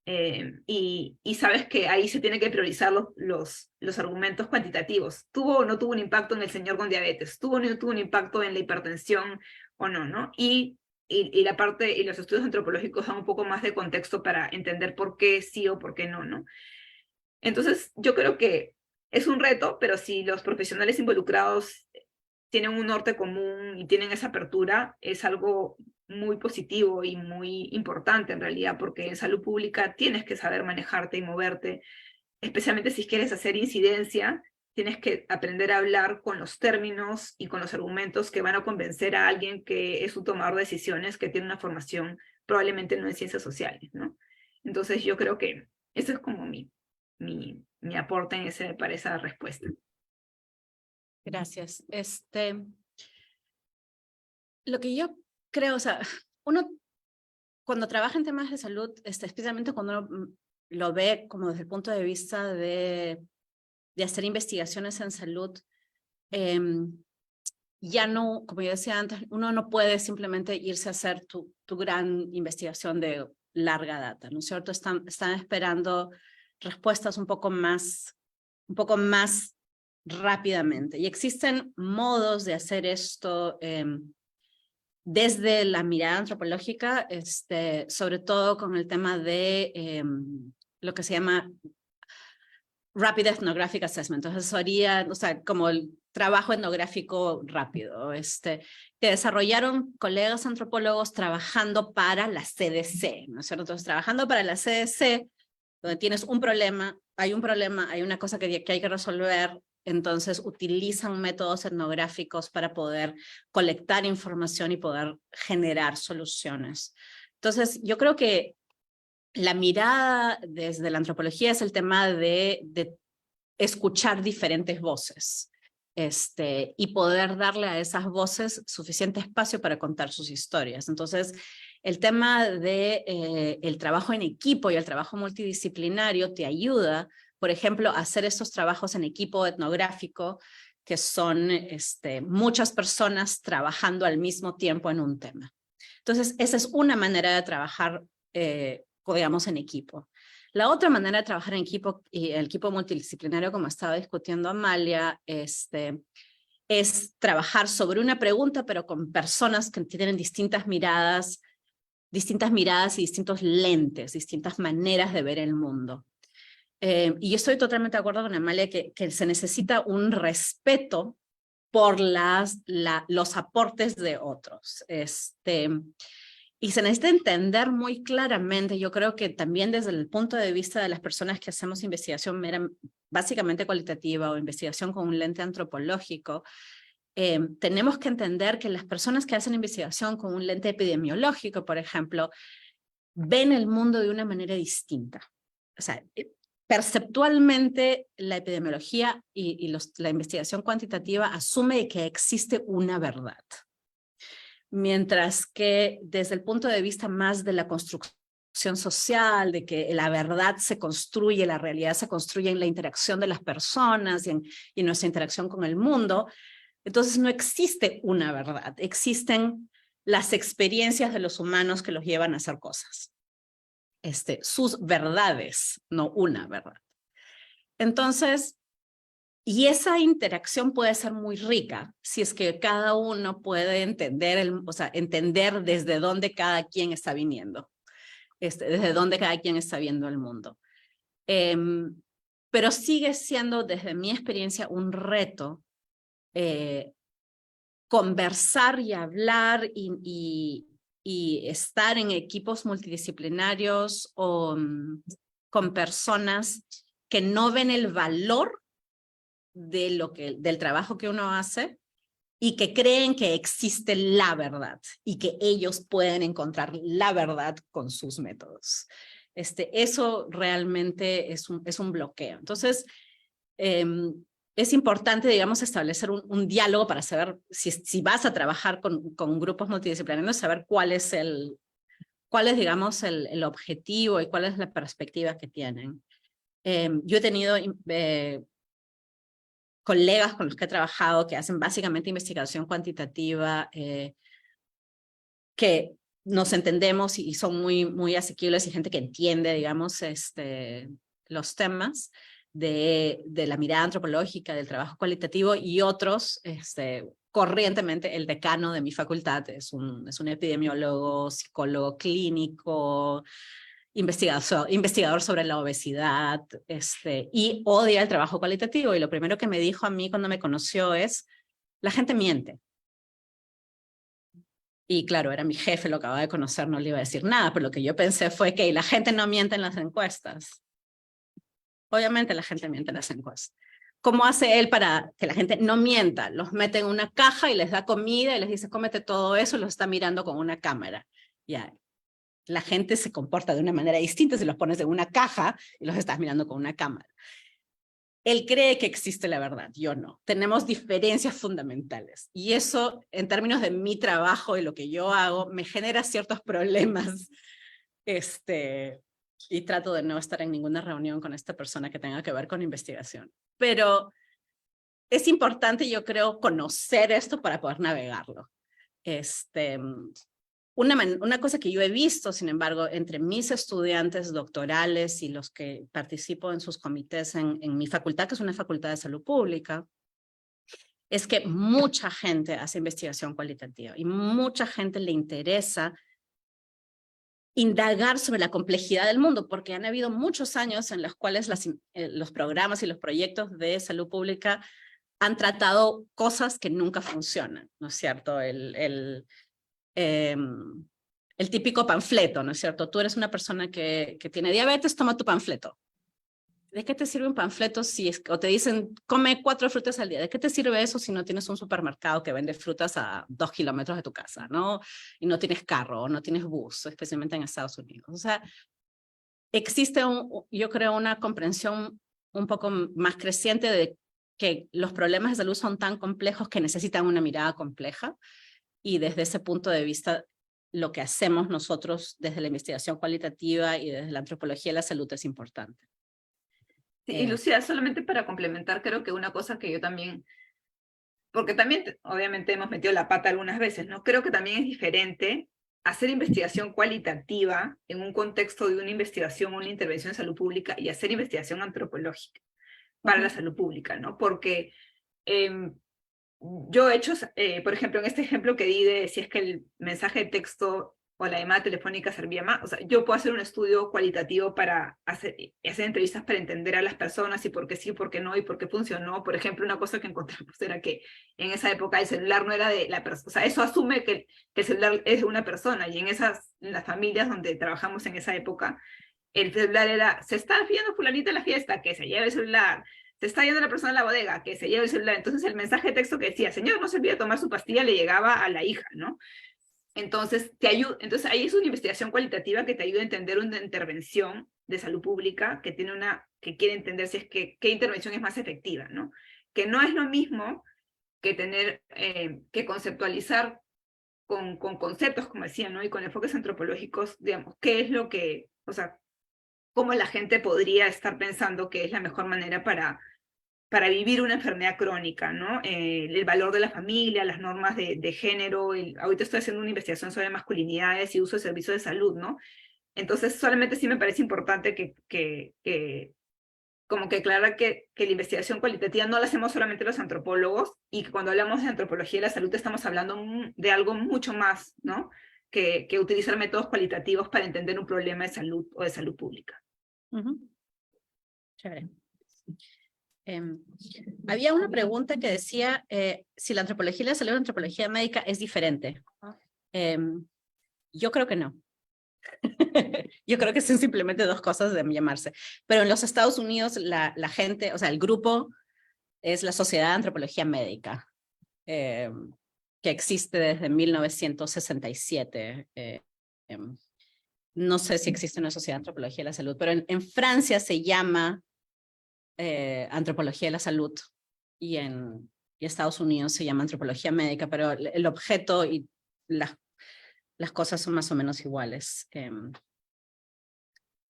Y sabes que ahí se tienen que priorizar los argumentos cuantitativos. ¿Tuvo o no tuvo un impacto en el señor con diabetes? ¿Tuvo o no tuvo un impacto en la hipertensión o no, ¿no? Y la parte, y los estudios antropológicos dan un poco más de contexto para entender por qué sí o por qué no, ¿no? Entonces, yo creo que es un reto, pero si los profesionales involucrados tienen un norte común y tienen esa apertura, es algo muy positivo y muy importante en realidad, porque en salud pública tienes que saber manejarte y moverte, especialmente si quieres hacer incidencia, tienes que aprender a hablar con los términos y con los argumentos que van a convencer a alguien que es un tomador de decisiones, que tiene una formación probablemente no en ciencias sociales, ¿no? Entonces yo creo que eso es como mi aporte para esa respuesta. Gracias. Lo que yo creo, o sea, uno cuando trabaja en temas de salud, especialmente cuando uno lo ve como desde el punto de vista de hacer investigaciones en salud, ya no, como yo decía antes, uno no puede simplemente irse a hacer tu gran investigación de larga data, ¿no es cierto? Están esperando respuestas un poco más rápidamente. Y existen modos de hacer esto desde la mirada antropológica, sobre todo con el tema de lo que se llama Rapid Ethnographic Assessment, asesoría, o sea, como el trabajo etnográfico rápido, que desarrollaron colegas antropólogos trabajando para la CDC, ¿no es cierto? Entonces, trabajando para la CDC, donde tienes un problema, hay una cosa que hay que resolver, entonces utilizan métodos etnográficos para poder colectar información y poder generar soluciones. Entonces, yo creo que la mirada desde la antropología es el tema de escuchar diferentes voces y poder darle a esas voces suficiente espacio para contar sus historias. Entonces, el tema de el trabajo en equipo y el trabajo multidisciplinario te ayuda, por ejemplo, a hacer estos trabajos en equipo etnográfico, que son muchas personas trabajando al mismo tiempo en un tema. Entonces, esa es una manera de trabajar digamos, en equipo. La otra manera de trabajar en equipo, y el equipo multidisciplinario, como estaba discutiendo Amalia, es trabajar sobre una pregunta, pero con personas que tienen distintas miradas y distintos lentes, distintas maneras de ver el mundo. Y yo estoy totalmente de acuerdo con Amalia que se necesita un respeto por los aportes de otros. Y se necesita entender muy claramente, yo creo que también desde el punto de vista de las personas que hacemos investigación básicamente cualitativa o investigación con un lente antropológico, tenemos que entender que las personas que hacen investigación con un lente epidemiológico, por ejemplo, ven el mundo de una manera distinta. O sea, perceptualmente la epidemiología y la investigación cuantitativa asume que existe una verdad. Mientras que desde el punto de vista más de la construcción social, de que la verdad se construye, la realidad se construye en la interacción de las personas y en nuestra interacción con el mundo, entonces no existe una verdad, existen las experiencias de los humanos que los llevan a hacer cosas. Sus verdades, no una verdad. Entonces, y esa interacción puede ser muy rica si es que cada uno puede entender, entender desde dónde cada quien está viniendo, desde dónde cada quien está viendo el mundo. Pero sigue siendo, desde mi experiencia, un reto conversar y hablar y estar en equipos multidisciplinarios o con personas que no ven el valor del trabajo que uno hace y que creen que existe la verdad y que ellos pueden encontrar la verdad con sus métodos. Eso realmente es un bloqueo. Entonces, es importante, digamos, establecer un diálogo para saber si vas a trabajar con grupos multidisciplinarios, saber cuál es, digamos, el objetivo y cuál es la perspectiva que tienen. Yo he tenido colegas con los que he trabajado que hacen básicamente investigación cuantitativa, que nos entendemos y son muy asequibles y gente que entiende, digamos, los temas de la mirada antropológica, del trabajo cualitativo, y otros, corrientemente, el decano de mi facultad es un epidemiólogo, psicólogo clínico, investigador sobre la obesidad, y odia el trabajo cualitativo. Y lo primero que me dijo a mí cuando me conoció es, la gente miente. Y claro, era mi jefe, lo acababa de conocer, no le iba a decir nada, pero lo que yo pensé fue que la gente no miente en las encuestas. Obviamente la gente miente en las encuestas. ¿Cómo hace él para que la gente no mienta? Los mete en una caja y les da comida y les dice, cómete todo eso, y los está mirando con una cámara. Ya, la gente se comporta de una manera distinta si los pones en una caja y los estás mirando con una cámara. Él cree que existe la verdad, yo no. Tenemos diferencias fundamentales. Y eso, en términos de mi trabajo y lo que yo hago, me genera ciertos problemas. Y trato de no estar en ninguna reunión con esta persona que tenga que ver con investigación. Pero es importante, yo creo, conocer esto para poder navegarlo. Una cosa que yo he visto, sin embargo, entre mis estudiantes doctorales y los que participo en sus comités en mi facultad, que es una facultad de salud pública, es que mucha gente hace investigación cualitativa y mucha gente le interesa indagar sobre la complejidad del mundo, porque han habido muchos años en los cuales los programas y los proyectos de salud pública han tratado cosas que nunca funcionan, ¿no es cierto? El típico panfleto, ¿no es cierto? Tú eres una persona que tiene diabetes, toma tu panfleto. ¿De qué te sirve un panfleto o te dicen, come 4 frutas al día? ¿De qué te sirve eso si no tienes un supermercado que vende frutas a 2 kilómetros de tu casa, ¿no? Y no tienes carro, o no tienes bus, especialmente en Estados Unidos. O sea, existe, yo creo, una comprensión un poco más creciente de que los problemas de salud son tan complejos que necesitan una mirada compleja, y desde ese punto de vista, lo que hacemos nosotros desde la investigación cualitativa y desde la antropología de la salud es importante. Sí, y Lucía, solamente para complementar, creo que una cosa que yo también, porque también obviamente hemos metido la pata algunas veces, ¿no? Creo que también es diferente hacer investigación cualitativa en un contexto de una investigación, una intervención en salud pública, y hacer investigación antropológica para la salud pública, ¿no? Porque yo he hecho, por ejemplo, en este ejemplo que di de si es que el mensaje de texto o la llamada telefónica servía más, o sea, yo puedo hacer un estudio cualitativo para hacer entrevistas para entender a las personas y por qué sí, por qué no, y por qué funcionó. Por ejemplo, una cosa que encontramos era que en esa época el celular no era de la persona, o sea, eso asume que el celular es de una persona, y en las familias donde trabajamos en esa época, el celular era, se está viendo fulanita en la fiesta, que se lleve el celular, se está yendo la persona a la bodega, que se lleve el celular. Entonces el mensaje de texto que decía, señor, no se olvide tomar su pastilla, le llegaba a la hija, ¿no? Entonces, entonces ahí es una investigación cualitativa que te ayuda a entender una intervención de salud pública que quiere entender si es qué intervención es más efectiva, ¿no? Que no es lo mismo que tener, que conceptualizar con conceptos, como decía, ¿no? Y con enfoques antropológicos, digamos, qué es lo que, o sea, cómo la gente podría estar pensando que es la mejor manera para vivir una enfermedad crónica, ¿no? El valor de la familia, las normas de género. Ahorita estoy haciendo una investigación sobre masculinidades y uso de servicios de salud, ¿no? Entonces, solamente sí me parece importante como que aclarar que la investigación cualitativa no la hacemos solamente los antropólogos, y que cuando hablamos de antropología de la salud estamos hablando de algo mucho más, ¿no? Que utilizar métodos cualitativos para entender un problema de salud o de salud pública. Chévere. Había una pregunta que decía si la antropología y la salud, la antropología médica es diferente. Yo creo que no. Yo creo que son simplemente dos cosas de llamarse. Pero en los Estados Unidos la gente, o sea, el grupo es la Sociedad de Antropología Médica, que existe desde 1967. No sé si existe una Sociedad de Antropología de la Salud, pero en Francia se llama Antropología de la Salud y en Estados Unidos se llama Antropología Médica, pero el objeto y las cosas son más o menos iguales.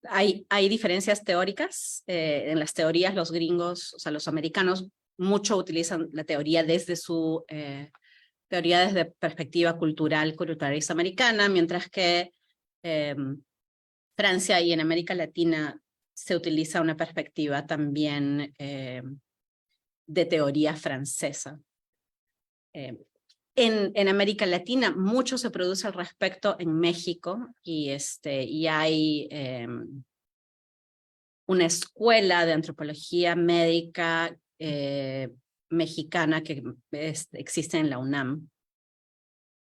Hay diferencias teóricas. En las teorías los gringos, o sea, los americanos, mucho utilizan la teoría desde su teoría desde perspectiva culturalista americana, mientras que Francia y en América Latina se utiliza una perspectiva también de teoría francesa. En América Latina mucho se produce al respecto en México y hay una escuela de antropología médica mexicana que existe en la UNAM,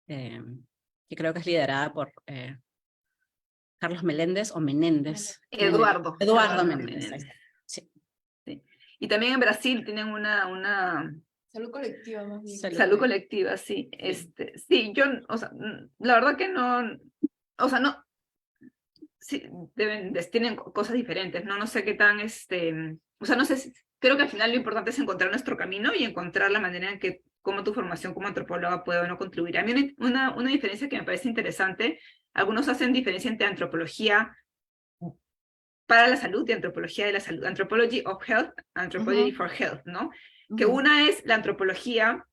que creo que es liderada por Carlos Meléndez o Menéndez. Eduardo Menéndez. Menéndez. Sí. Sí. Y también en Brasil tienen una Salud colectiva, más bien. salud colectiva, sí. Sí, yo, o sea, la verdad que no, o sea, no, sí, tienen cosas diferentes, ¿no? No sé qué tan, o sea, no sé, creo que al final lo importante es encontrar nuestro camino y encontrar la manera en que, cómo tu formación como antropóloga puede o no contribuir. A mí una diferencia que me parece interesante, algunos hacen diferencia entre antropología para la salud y antropología de la salud, anthropology of health, anthropology for health, ¿no? Que una es la antropología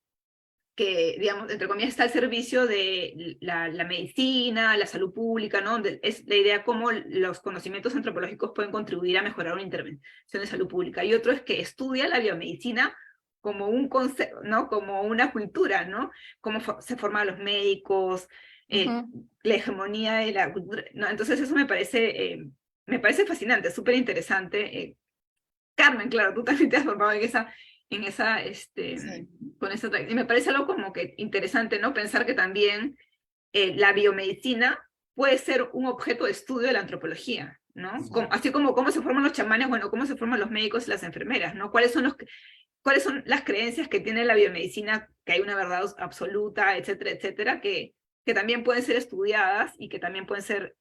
que, digamos, entre comillas, está al servicio de la medicina, la salud pública, ¿no? Donde es la idea cómo los conocimientos antropológicos pueden contribuir a mejorar una intervención de salud pública. Y otro es que estudia la biomedicina como un concepto, ¿no? Como una cultura, ¿no? Cómo se forman los médicos, la hegemonía de la cultura, ¿no? Entonces eso me parece fascinante, súper interesante. Carmen, claro, tú también te has formado en esa Sí. con esa y me parece algo como que interesante, ¿no? Pensar que también la biomedicina puede ser un objeto de estudio de la antropología, ¿no? Así como cómo se forman los chamanes, bueno, cómo se forman los médicos y las enfermeras, ¿no? ¿Cuáles son las creencias que tiene la biomedicina, que hay una verdad absoluta, etcétera, etcétera, que también pueden ser estudiadas y que también pueden ser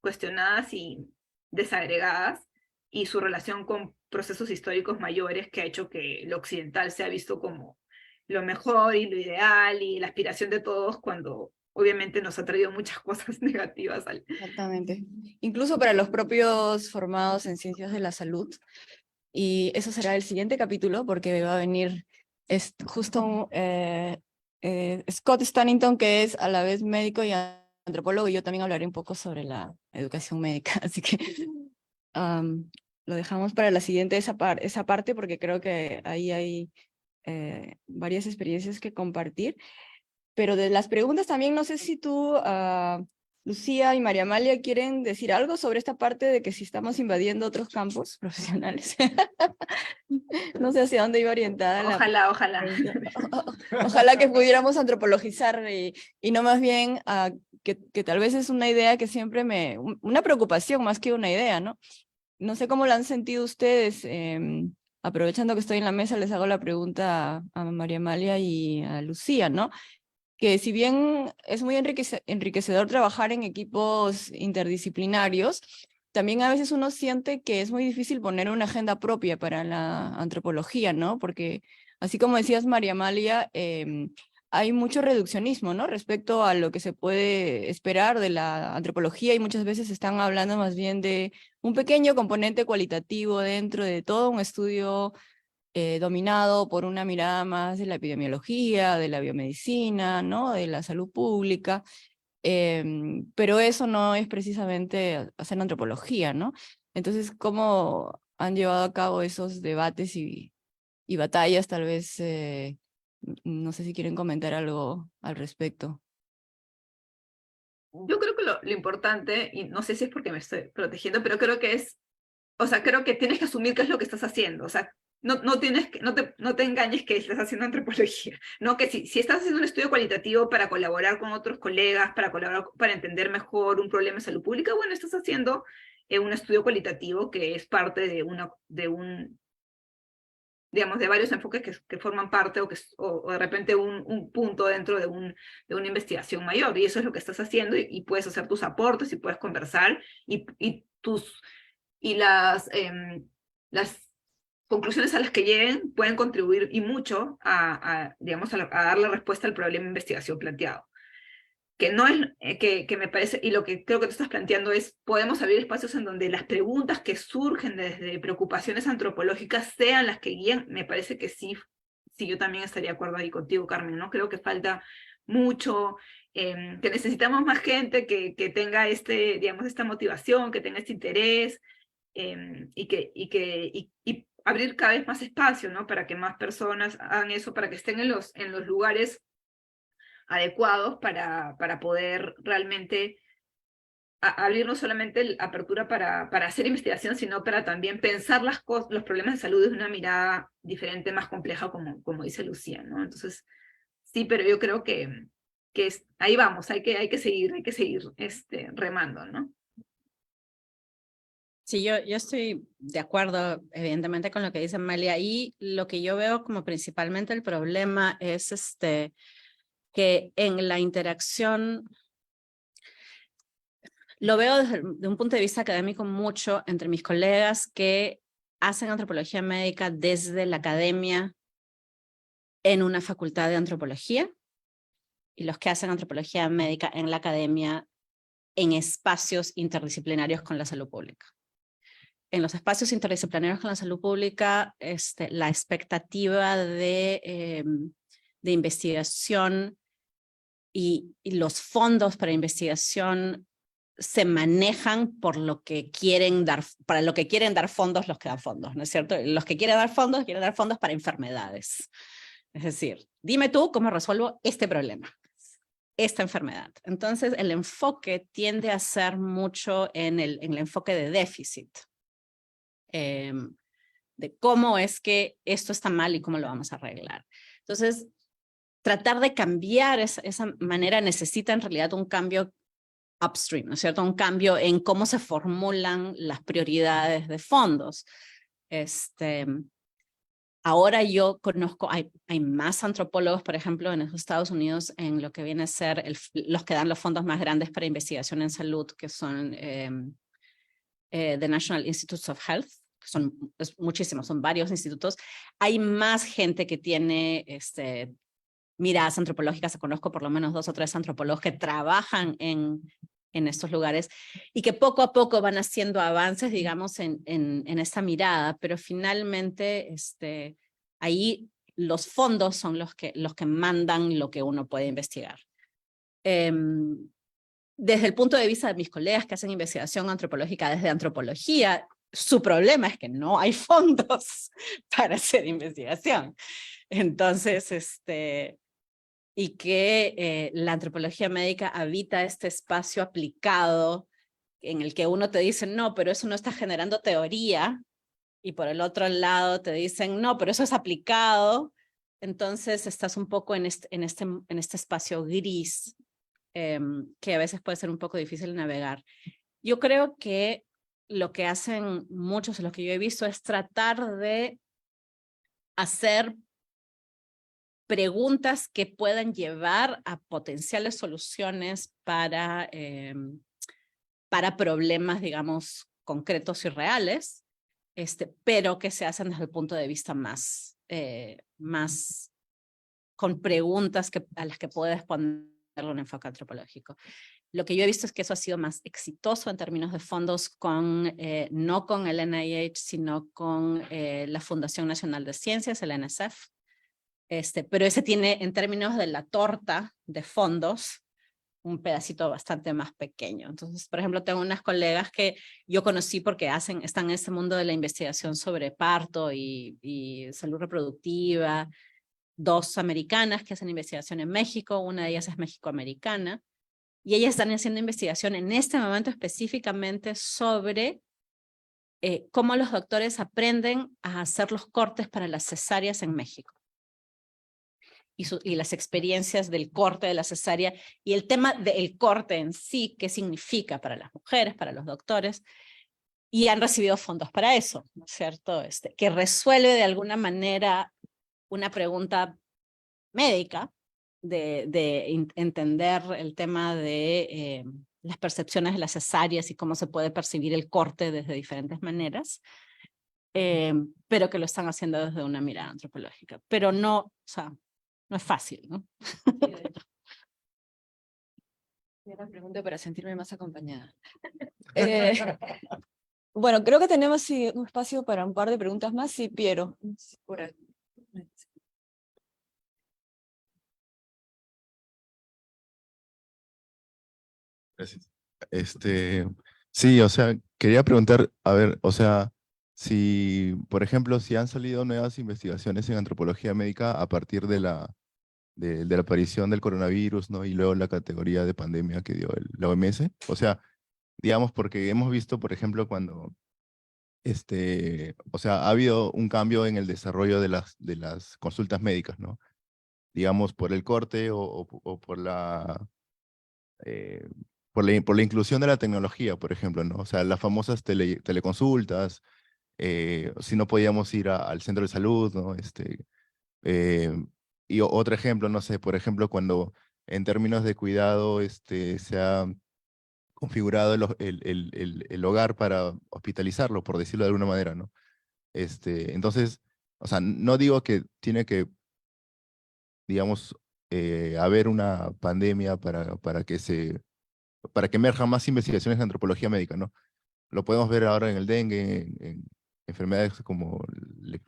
cuestionadas y desagregadas, y su relación con procesos históricos mayores que ha hecho que lo occidental sea visto como lo mejor y lo ideal y la aspiración de todos, cuando obviamente nos ha traído muchas cosas negativas. Exactamente. Incluso para los propios formados en ciencias de la salud. Y eso será el siguiente capítulo, porque va a venir justo Scott Stannington, que es a la vez médico y antropólogo, y yo también hablaré un poco sobre la educación médica. Así que lo dejamos para la siguiente, esa parte, porque creo que ahí hay varias experiencias que compartir. Pero de las preguntas también, no sé si tú, Lucía y María Amalia, quieren decir algo sobre esta parte de que si estamos invadiendo otros campos profesionales. No sé hacia dónde iba orientada la Ojalá. pregunta. Ojalá que pudiéramos antropologizar y no más bien que tal vez es una idea que siempre una preocupación más que una idea, ¿no? No sé cómo la han sentido ustedes. Aprovechando que estoy en la mesa, les hago la pregunta a María Amalia y a Lucía, ¿no? Que si bien es muy enriquecedor trabajar en equipos interdisciplinarios, también a veces uno siente que es muy difícil poner una agenda propia para la antropología, ¿no? Porque así como decías, María Amalia, hay mucho reduccionismo, ¿no? Respecto a lo que se puede esperar de la antropología, y muchas veces están hablando más bien de un pequeño componente cualitativo dentro de todo un estudio dominado por una mirada más de la epidemiología, de la biomedicina, ¿no? De la salud pública, pero eso no es precisamente hacer antropología, ¿no? Entonces, ¿cómo han llevado a cabo esos debates y batallas? Tal vez, no sé si quieren comentar algo al respecto. Yo creo que lo importante, y no sé si es porque me estoy protegiendo, pero creo que creo que tienes que asumir qué es lo que estás haciendo. O sea, no te engañes que estás haciendo antropología, ¿no? Que si estás haciendo un estudio cualitativo para colaborar con otros colegas, para entender mejor un problema de salud pública, bueno, estás haciendo un estudio cualitativo que es parte digamos, de varios enfoques que forman parte o de repente un punto dentro de una investigación mayor, y eso es lo que estás haciendo, y puedes hacer tus aportes, y puedes conversar, y las conclusiones a las que lleguen pueden contribuir y mucho digamos, a dar la respuesta al problema de investigación planteado. Que no es, que me parece, y lo que creo que tú estás planteando es, podemos abrir espacios en donde las preguntas que surgen desde preocupaciones antropológicas sean las que guían. Me parece que sí, yo también estaría de acuerdo ahí contigo, Carmen, ¿no? Creo que falta mucho, que necesitamos más gente que tenga digamos, esta motivación, que tenga este interés, y abrir cada vez más espacio, ¿no? Para que más personas hagan eso, para que estén en los lugares adecuados para poder realmente abrir no solamente apertura para hacer investigación, sino para también pensar los problemas de salud desde una mirada diferente, más compleja, como dice Lucía, ¿no? Entonces, sí, pero yo creo que ahí vamos, hay que seguir remando, ¿no? Sí, yo estoy de acuerdo, evidentemente, con lo que dice Amalia, y lo que yo veo como principalmente el problema es que en la interacción, lo veo desde un punto de vista académico mucho entre mis colegas que hacen antropología médica desde la academia en una facultad de antropología, y los que hacen antropología médica en la academia en espacios interdisciplinarios con la salud pública. En los espacios interdisciplinarios con la salud pública, la expectativa de investigación y los fondos para investigación se manejan por lo que quieren dar, para lo que quieren dar fondos los que dan fondos, ¿no es cierto? Los que quieren dar fondos para enfermedades. Es decir, dime tú cómo resuelvo este problema, esta enfermedad. Entonces, el enfoque tiende a ser mucho en el enfoque de déficit, de cómo es que esto está mal y cómo lo vamos a arreglar. Entonces, tratar de cambiar esa manera necesita en realidad un cambio upstream, ¿no es cierto? Un cambio en cómo se formulan las prioridades de fondos. Ahora yo conozco, hay más antropólogos, por ejemplo, en los Estados Unidos, en lo que viene a ser los que dan los fondos más grandes para investigación en salud, que son the National Institutes of Health, que son muchísimos, son varios institutos. Hay más gente que tiene miradas antropológicas. Conozco por lo menos 2 o 3 antropólogos que trabajan en estos lugares y que poco a poco van haciendo avances, digamos, en esta mirada, pero finalmente ahí los fondos son los que mandan lo que uno puede investigar. Desde el punto de vista de mis colegas que hacen investigación antropológica desde antropología, su problema es que no hay fondos para hacer investigación. Entonces, y que la antropología médica habita este espacio aplicado en el que uno te dice, no, pero eso no está generando teoría, y por el otro lado te dicen, no, pero eso es aplicado. Entonces estás un poco en este espacio gris, que a veces puede ser un poco difícil de navegar. Yo creo que lo que hacen muchos de los que yo he visto es tratar de hacer preguntas que puedan llevar a potenciales soluciones para problemas, digamos, concretos y reales, pero que se hacen desde el punto de vista más con preguntas a las que puedes ponerle un enfoque antropológico. Lo que yo he visto es que eso ha sido más exitoso en términos de fondos no con el NIH, sino con la Fundación Nacional de Ciencias, el NSF. Pero ese tiene, en términos de la torta de fondos, un pedacito bastante más pequeño. Entonces, por ejemplo, tengo unas colegas que yo conocí porque están en este mundo de la investigación sobre parto y salud reproductiva. 2 americanas que hacen investigación en México, una de ellas es mexicoamericana, y ellas están haciendo investigación en este momento específicamente sobre cómo los doctores aprenden a hacer los cortes para las cesáreas en México. Y las experiencias del corte de la cesárea y el tema del corte en sí, qué significa para las mujeres, para los doctores, y han recibido fondos para eso, ¿no es cierto? Que resuelve de alguna manera una pregunta médica de entender el tema de las percepciones de las cesáreas y cómo se puede percibir el corte desde diferentes maneras, pero que lo están haciendo desde una mirada antropológica. Pero no, o sea, no es fácil, ¿no? Una pregunta para sentirme más acompañada. Bueno, creo que tenemos sí, un espacio para un par de preguntas más. Sí, Piero. Por ahí. Gracias. Sí, o sea, quería preguntar, a ver, o sea, si, por ejemplo, si han salido nuevas investigaciones en antropología médica a partir de la aparición del coronavirus, ¿no? Y luego la categoría de pandemia que dio la OMS. O sea, digamos, porque hemos visto, por ejemplo, cuando, o sea, ha habido un cambio en el desarrollo de las consultas médicas, ¿no? Digamos, por el corte o por eh, por la inclusión de la tecnología, por ejemplo, ¿no? O sea, las famosas teleconsultas, si no podíamos ir al centro de salud, ¿no? Eh, y otro ejemplo, no sé, por ejemplo, cuando en términos de cuidado se ha configurado el hogar para hospitalizarlo, por decirlo de alguna manera, ¿no? Entonces, o sea, no digo que tiene que, digamos, haber una pandemia para que emerjan más investigaciones de antropología médica, ¿no? Lo podemos ver ahora en el dengue, en enfermedades como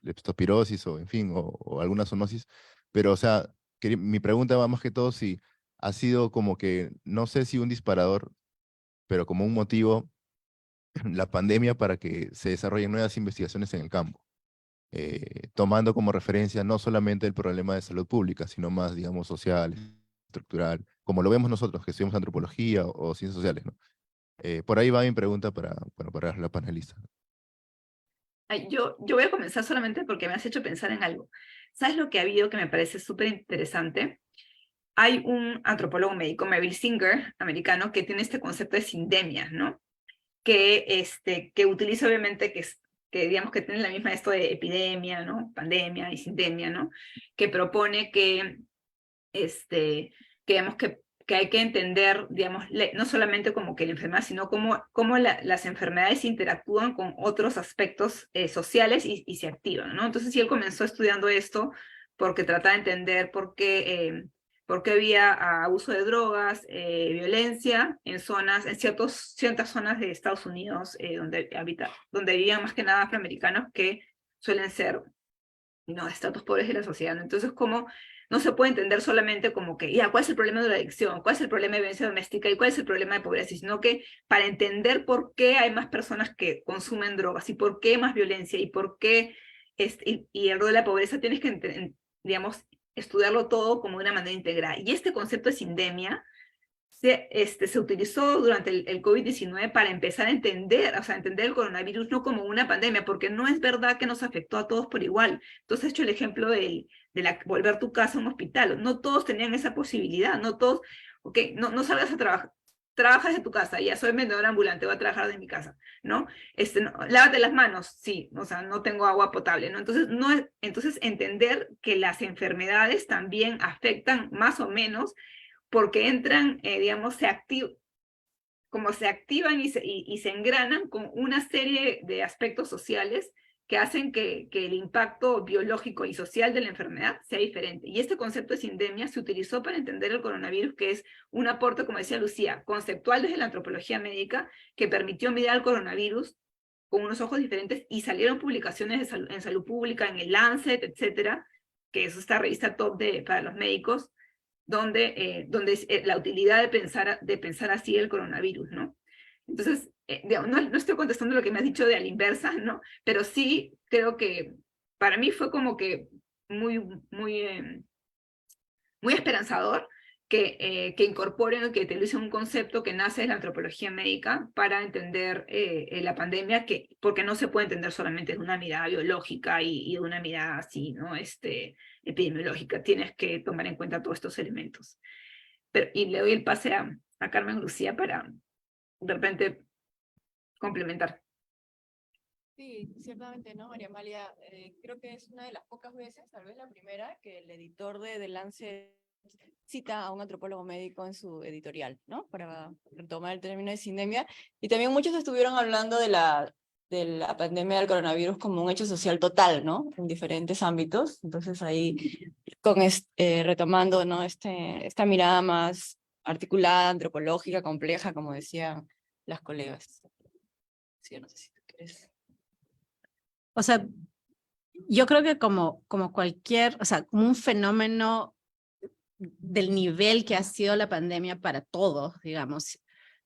leptospirosis o, en fin, o alguna zoonosis. Pero, o sea, mi pregunta va más que todo si ha sido como que, no sé si un disparador, pero como un motivo, la pandemia para que se desarrollen nuevas investigaciones en el campo, tomando como referencia no solamente el problema de salud pública, sino más, digamos, social, estructural, como lo vemos nosotros que estudiamos antropología o ciencias sociales, ¿no? Por ahí va mi pregunta para la panelista. Ay, yo voy a comenzar solamente porque me has hecho pensar en algo. ¿Sabes lo que ha habido que me parece súper interesante? Hay un antropólogo médico, Mabel Singer, americano, que tiene este concepto de sindemia, ¿no? Que utiliza obviamente que digamos que tiene la misma esto de epidemia, ¿no? Pandemia y sindemia, ¿no? Que propone que digamos que hay que entender, digamos, no solamente como que la enfermedad, sino cómo las enfermedades interactúan con otros aspectos sociales y se activan, ¿no? Entonces, sí, él comenzó estudiando esto porque trataba de entender por qué había abuso de drogas, violencia en ciertas zonas de Estados Unidos donde vivían más que nada afroamericanos que suelen ser, ¿no?, de estratos pobres de la sociedad, ¿no? Entonces, cómo no se puede entender solamente como que, ya, ¿cuál es el problema de la adicción? ¿Cuál es el problema de violencia doméstica? ¿Y cuál es el problema de pobreza? Sino que para entender por qué hay más personas que consumen drogas y por qué hay más violencia y por qué y el rol de la pobreza, tienes que, digamos, estudiarlo todo como de una manera integral. Y este concepto de sindemia se utilizó durante el COVID-19 para empezar a entender, o sea, entender el coronavirus no como una pandemia, porque no es verdad que nos afectó a todos por igual. Entonces, he hecho el ejemplo de volver tu casa a un hospital. No todos tenían esa posibilidad, no todos, ok, no salgas a trabajar, trabajas de tu casa, ya soy vendedor ambulante, voy a trabajar de mi casa, ¿no? Lávate las manos, sí, o sea, no tengo agua potable, ¿no? Entonces entender que las enfermedades también afectan más o menos porque entran, digamos, se activan y se engranan con una serie de aspectos sociales que hacen que el impacto biológico y social de la enfermedad sea diferente. Y este concepto de sindemia se utilizó para entender el coronavirus, que es un aporte, como decía Lucía, conceptual desde la antropología médica, que permitió mirar al coronavirus con unos ojos diferentes, y salieron publicaciones en salud pública, en el Lancet, etcétera, que es esta revista top para los médicos, donde la utilidad de pensar así el coronavirus, ¿no? Entonces, no estoy contestando lo que me has dicho de a la inversa, ¿no? Pero sí creo que para mí fue como que muy esperanzador que incorporen, que utilicen un concepto que nace de la antropología médica para entender la pandemia, porque no se puede entender solamente de una mirada biológica y de una mirada así, ¿no? Epidemiológica. Tienes que tomar en cuenta todos estos elementos. Y le doy el pase a Carmen Lucía para de repente complementar. Sí, ciertamente, ¿no, María Amalia? Creo que es una de las pocas veces, tal vez la primera, que el editor de The Lancet cita a un antropólogo médico en su editorial, ¿no? Para retomar el término de sindemia. Y también muchos estuvieron hablando de la pandemia del coronavirus como un hecho social total, ¿no? En diferentes ámbitos. Entonces ahí, retomando, ¿no? Esta mirada más articulada, antropológica, compleja, como decían las colegas. Sí, no sé si tú quieres. O sea, yo creo que como cualquier, o sea, como un fenómeno del nivel que ha sido la pandemia para todos, digamos,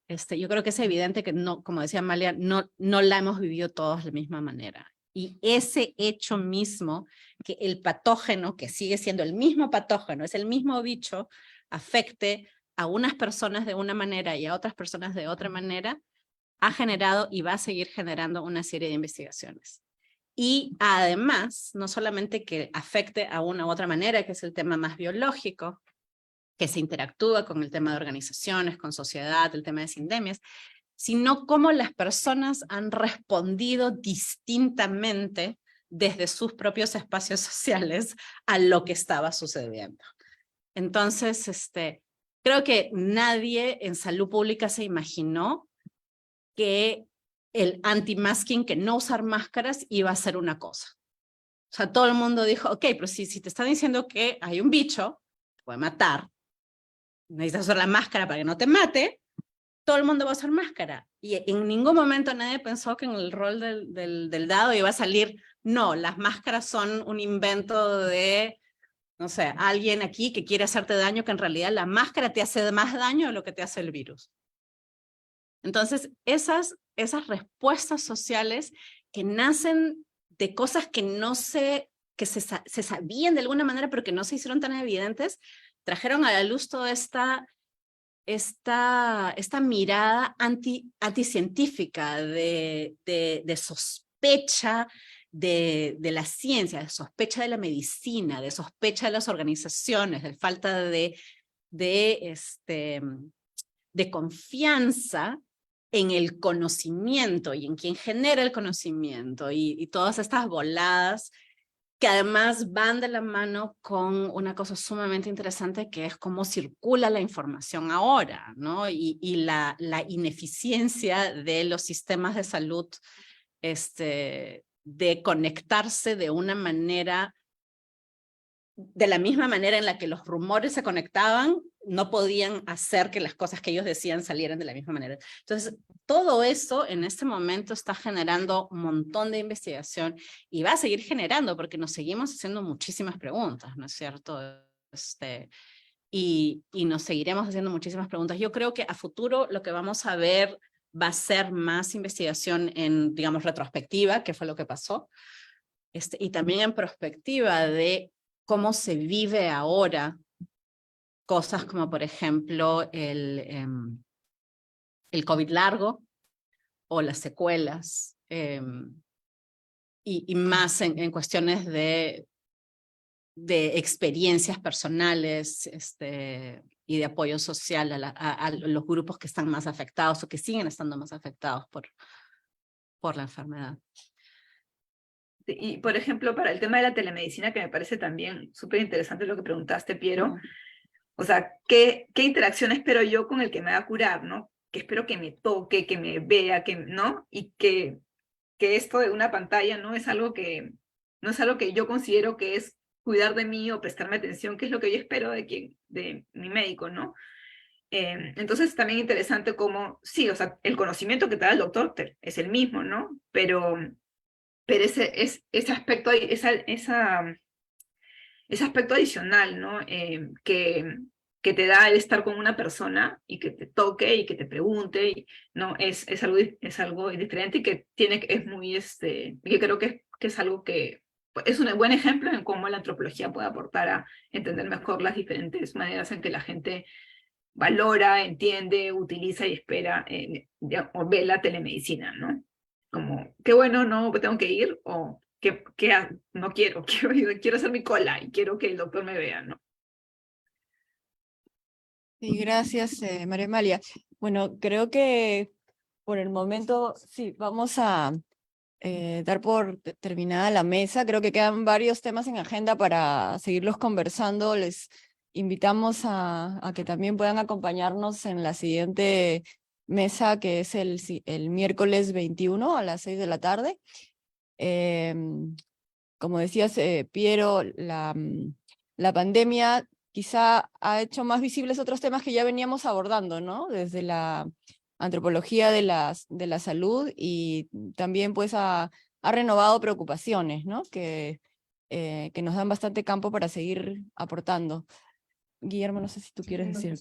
yo creo que es evidente que no, como decía Amalia, no la hemos vivido todos de la misma manera. Y ese hecho mismo, que el patógeno, que sigue siendo el mismo patógeno, es el mismo bicho, afecte a unas personas de una manera y a otras personas de otra manera, ha generado y va a seguir generando una serie de investigaciones. Y además, no solamente que afecte a una u otra manera, que es el tema más biológico, que se interactúa con el tema de organizaciones, con sociedad, el tema de sindemias, sino cómo las personas han respondido distintamente desde sus propios espacios sociales a lo que estaba sucediendo. Entonces, creo que nadie en salud pública se imaginó que el anti-masking, que no usar máscaras, iba a ser una cosa. O sea, todo el mundo dijo, ok, pero si te están diciendo que hay un bicho, te puede matar, necesitas usar la máscara para que no te mate, todo el mundo va a usar máscara. Y en ningún momento nadie pensó que en el rol del dado iba a salir, no, las máscaras son un invento de, no sé, alguien aquí que quiere hacerte daño, que en realidad la máscara te hace más daño de lo que te hace el virus. Entonces, esas respuestas sociales que nacen de cosas que se sabían de alguna manera, pero que no se hicieron tan evidentes, trajeron a la luz toda esta mirada anticientífica de sospecha de la ciencia, de sospecha de la medicina, de sospecha de las organizaciones, de falta de confianza en el conocimiento y en quien genera el conocimiento y todas estas voladas que además van de la mano con una cosa sumamente interesante que es cómo circula la información ahora, ¿no? Y la ineficiencia de los sistemas de salud de conectarse de una manera, de la misma manera en la que los rumores se conectaban, no podían hacer que las cosas que ellos decían salieran de la misma manera. Entonces, todo eso en este momento está generando un montón de investigación y va a seguir generando porque nos seguimos haciendo muchísimas preguntas, ¿no es cierto? Y nos seguiremos haciendo muchísimas preguntas. Yo creo que a futuro lo que vamos a ver va a ser más investigación en, digamos, retrospectiva, que fue lo que pasó, y también en perspectiva de cómo se vive ahora cosas como, por ejemplo, el COVID largo o las secuelas, y más en cuestiones de experiencias personales y de apoyo social a los grupos que están más afectados o que siguen estando más afectados por la enfermedad. Y, por ejemplo, para el tema de la telemedicina, que me parece también súper interesante lo que preguntaste, Piero, o sea, ¿qué interacción espero yo con el que me va a curar, ¿no? Que espero que me toque, que me vea, ¿no? Y que esto de una pantalla no es algo que yo considero que es cuidar de mí o prestarme atención, que es lo que yo espero de mi médico, ¿no? Entonces también interesante cómo, sí, o sea, el conocimiento que te da el doctor es el mismo, ¿no? Pero ese aspecto, ese aspecto adicional, ¿no? Que te da el estar con una persona y que te toque y que te pregunte, ¿no? Es algo diferente y que es muy, yo creo que es algo que es un buen ejemplo en cómo la antropología puede aportar a entender mejor las diferentes maneras en que la gente valora, entiende, utiliza y espera o ve la telemedicina, ¿no? Como, qué bueno, no tengo que ir, o no quiero, quiero hacer mi cola y quiero que el doctor me vea, ¿no? Sí, gracias, María Amalia. Bueno, creo que por el momento sí, vamos a dar por terminada la mesa. Creo que quedan varios temas en agenda para seguirlos conversando. Les invitamos a que también puedan acompañarnos en la siguiente mesa, que es el miércoles 21 a las 6 de la tarde. Como decías, Piero, la pandemia quizá ha hecho más visibles otros temas que ya veníamos abordando, ¿no? Desde la antropología de la salud, y también pues ha renovado preocupaciones, ¿no? Que nos dan bastante campo para seguir aportando. Guillermo, no sé si tú quieres decir.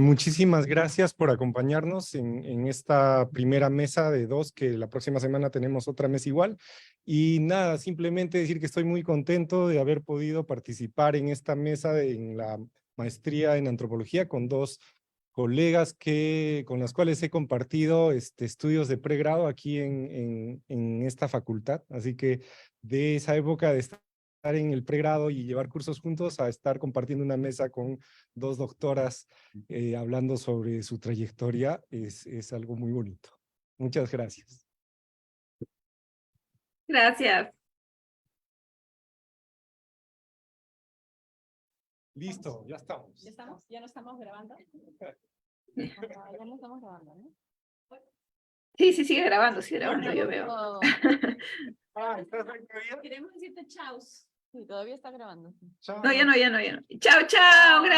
Muchísimas gracias por acompañarnos en esta primera mesa de 2, que la próxima semana tenemos otra mesa igual. Y nada, simplemente decir que estoy muy contento de haber podido participar en esta mesa en la maestría en antropología con 2 colegas con las cuales he compartido estudios de pregrado aquí en esta facultad. Así que de esa época de estar en el pregrado y llevar cursos juntos a estar compartiendo una mesa con 2 doctoras hablando sobre su trayectoria es algo muy bonito. Muchas gracias. Gracias. Listo, ya estamos. ¿Ya estamos? ¿Ya no estamos grabando? Ya no estamos grabando, ¿no? Sí, sigue grabando, yo veo. ¿Estás ahí todavía? Queremos decirte chaus. Sí, todavía está grabando. Chao. No, ya no. Chao, chao, gracias.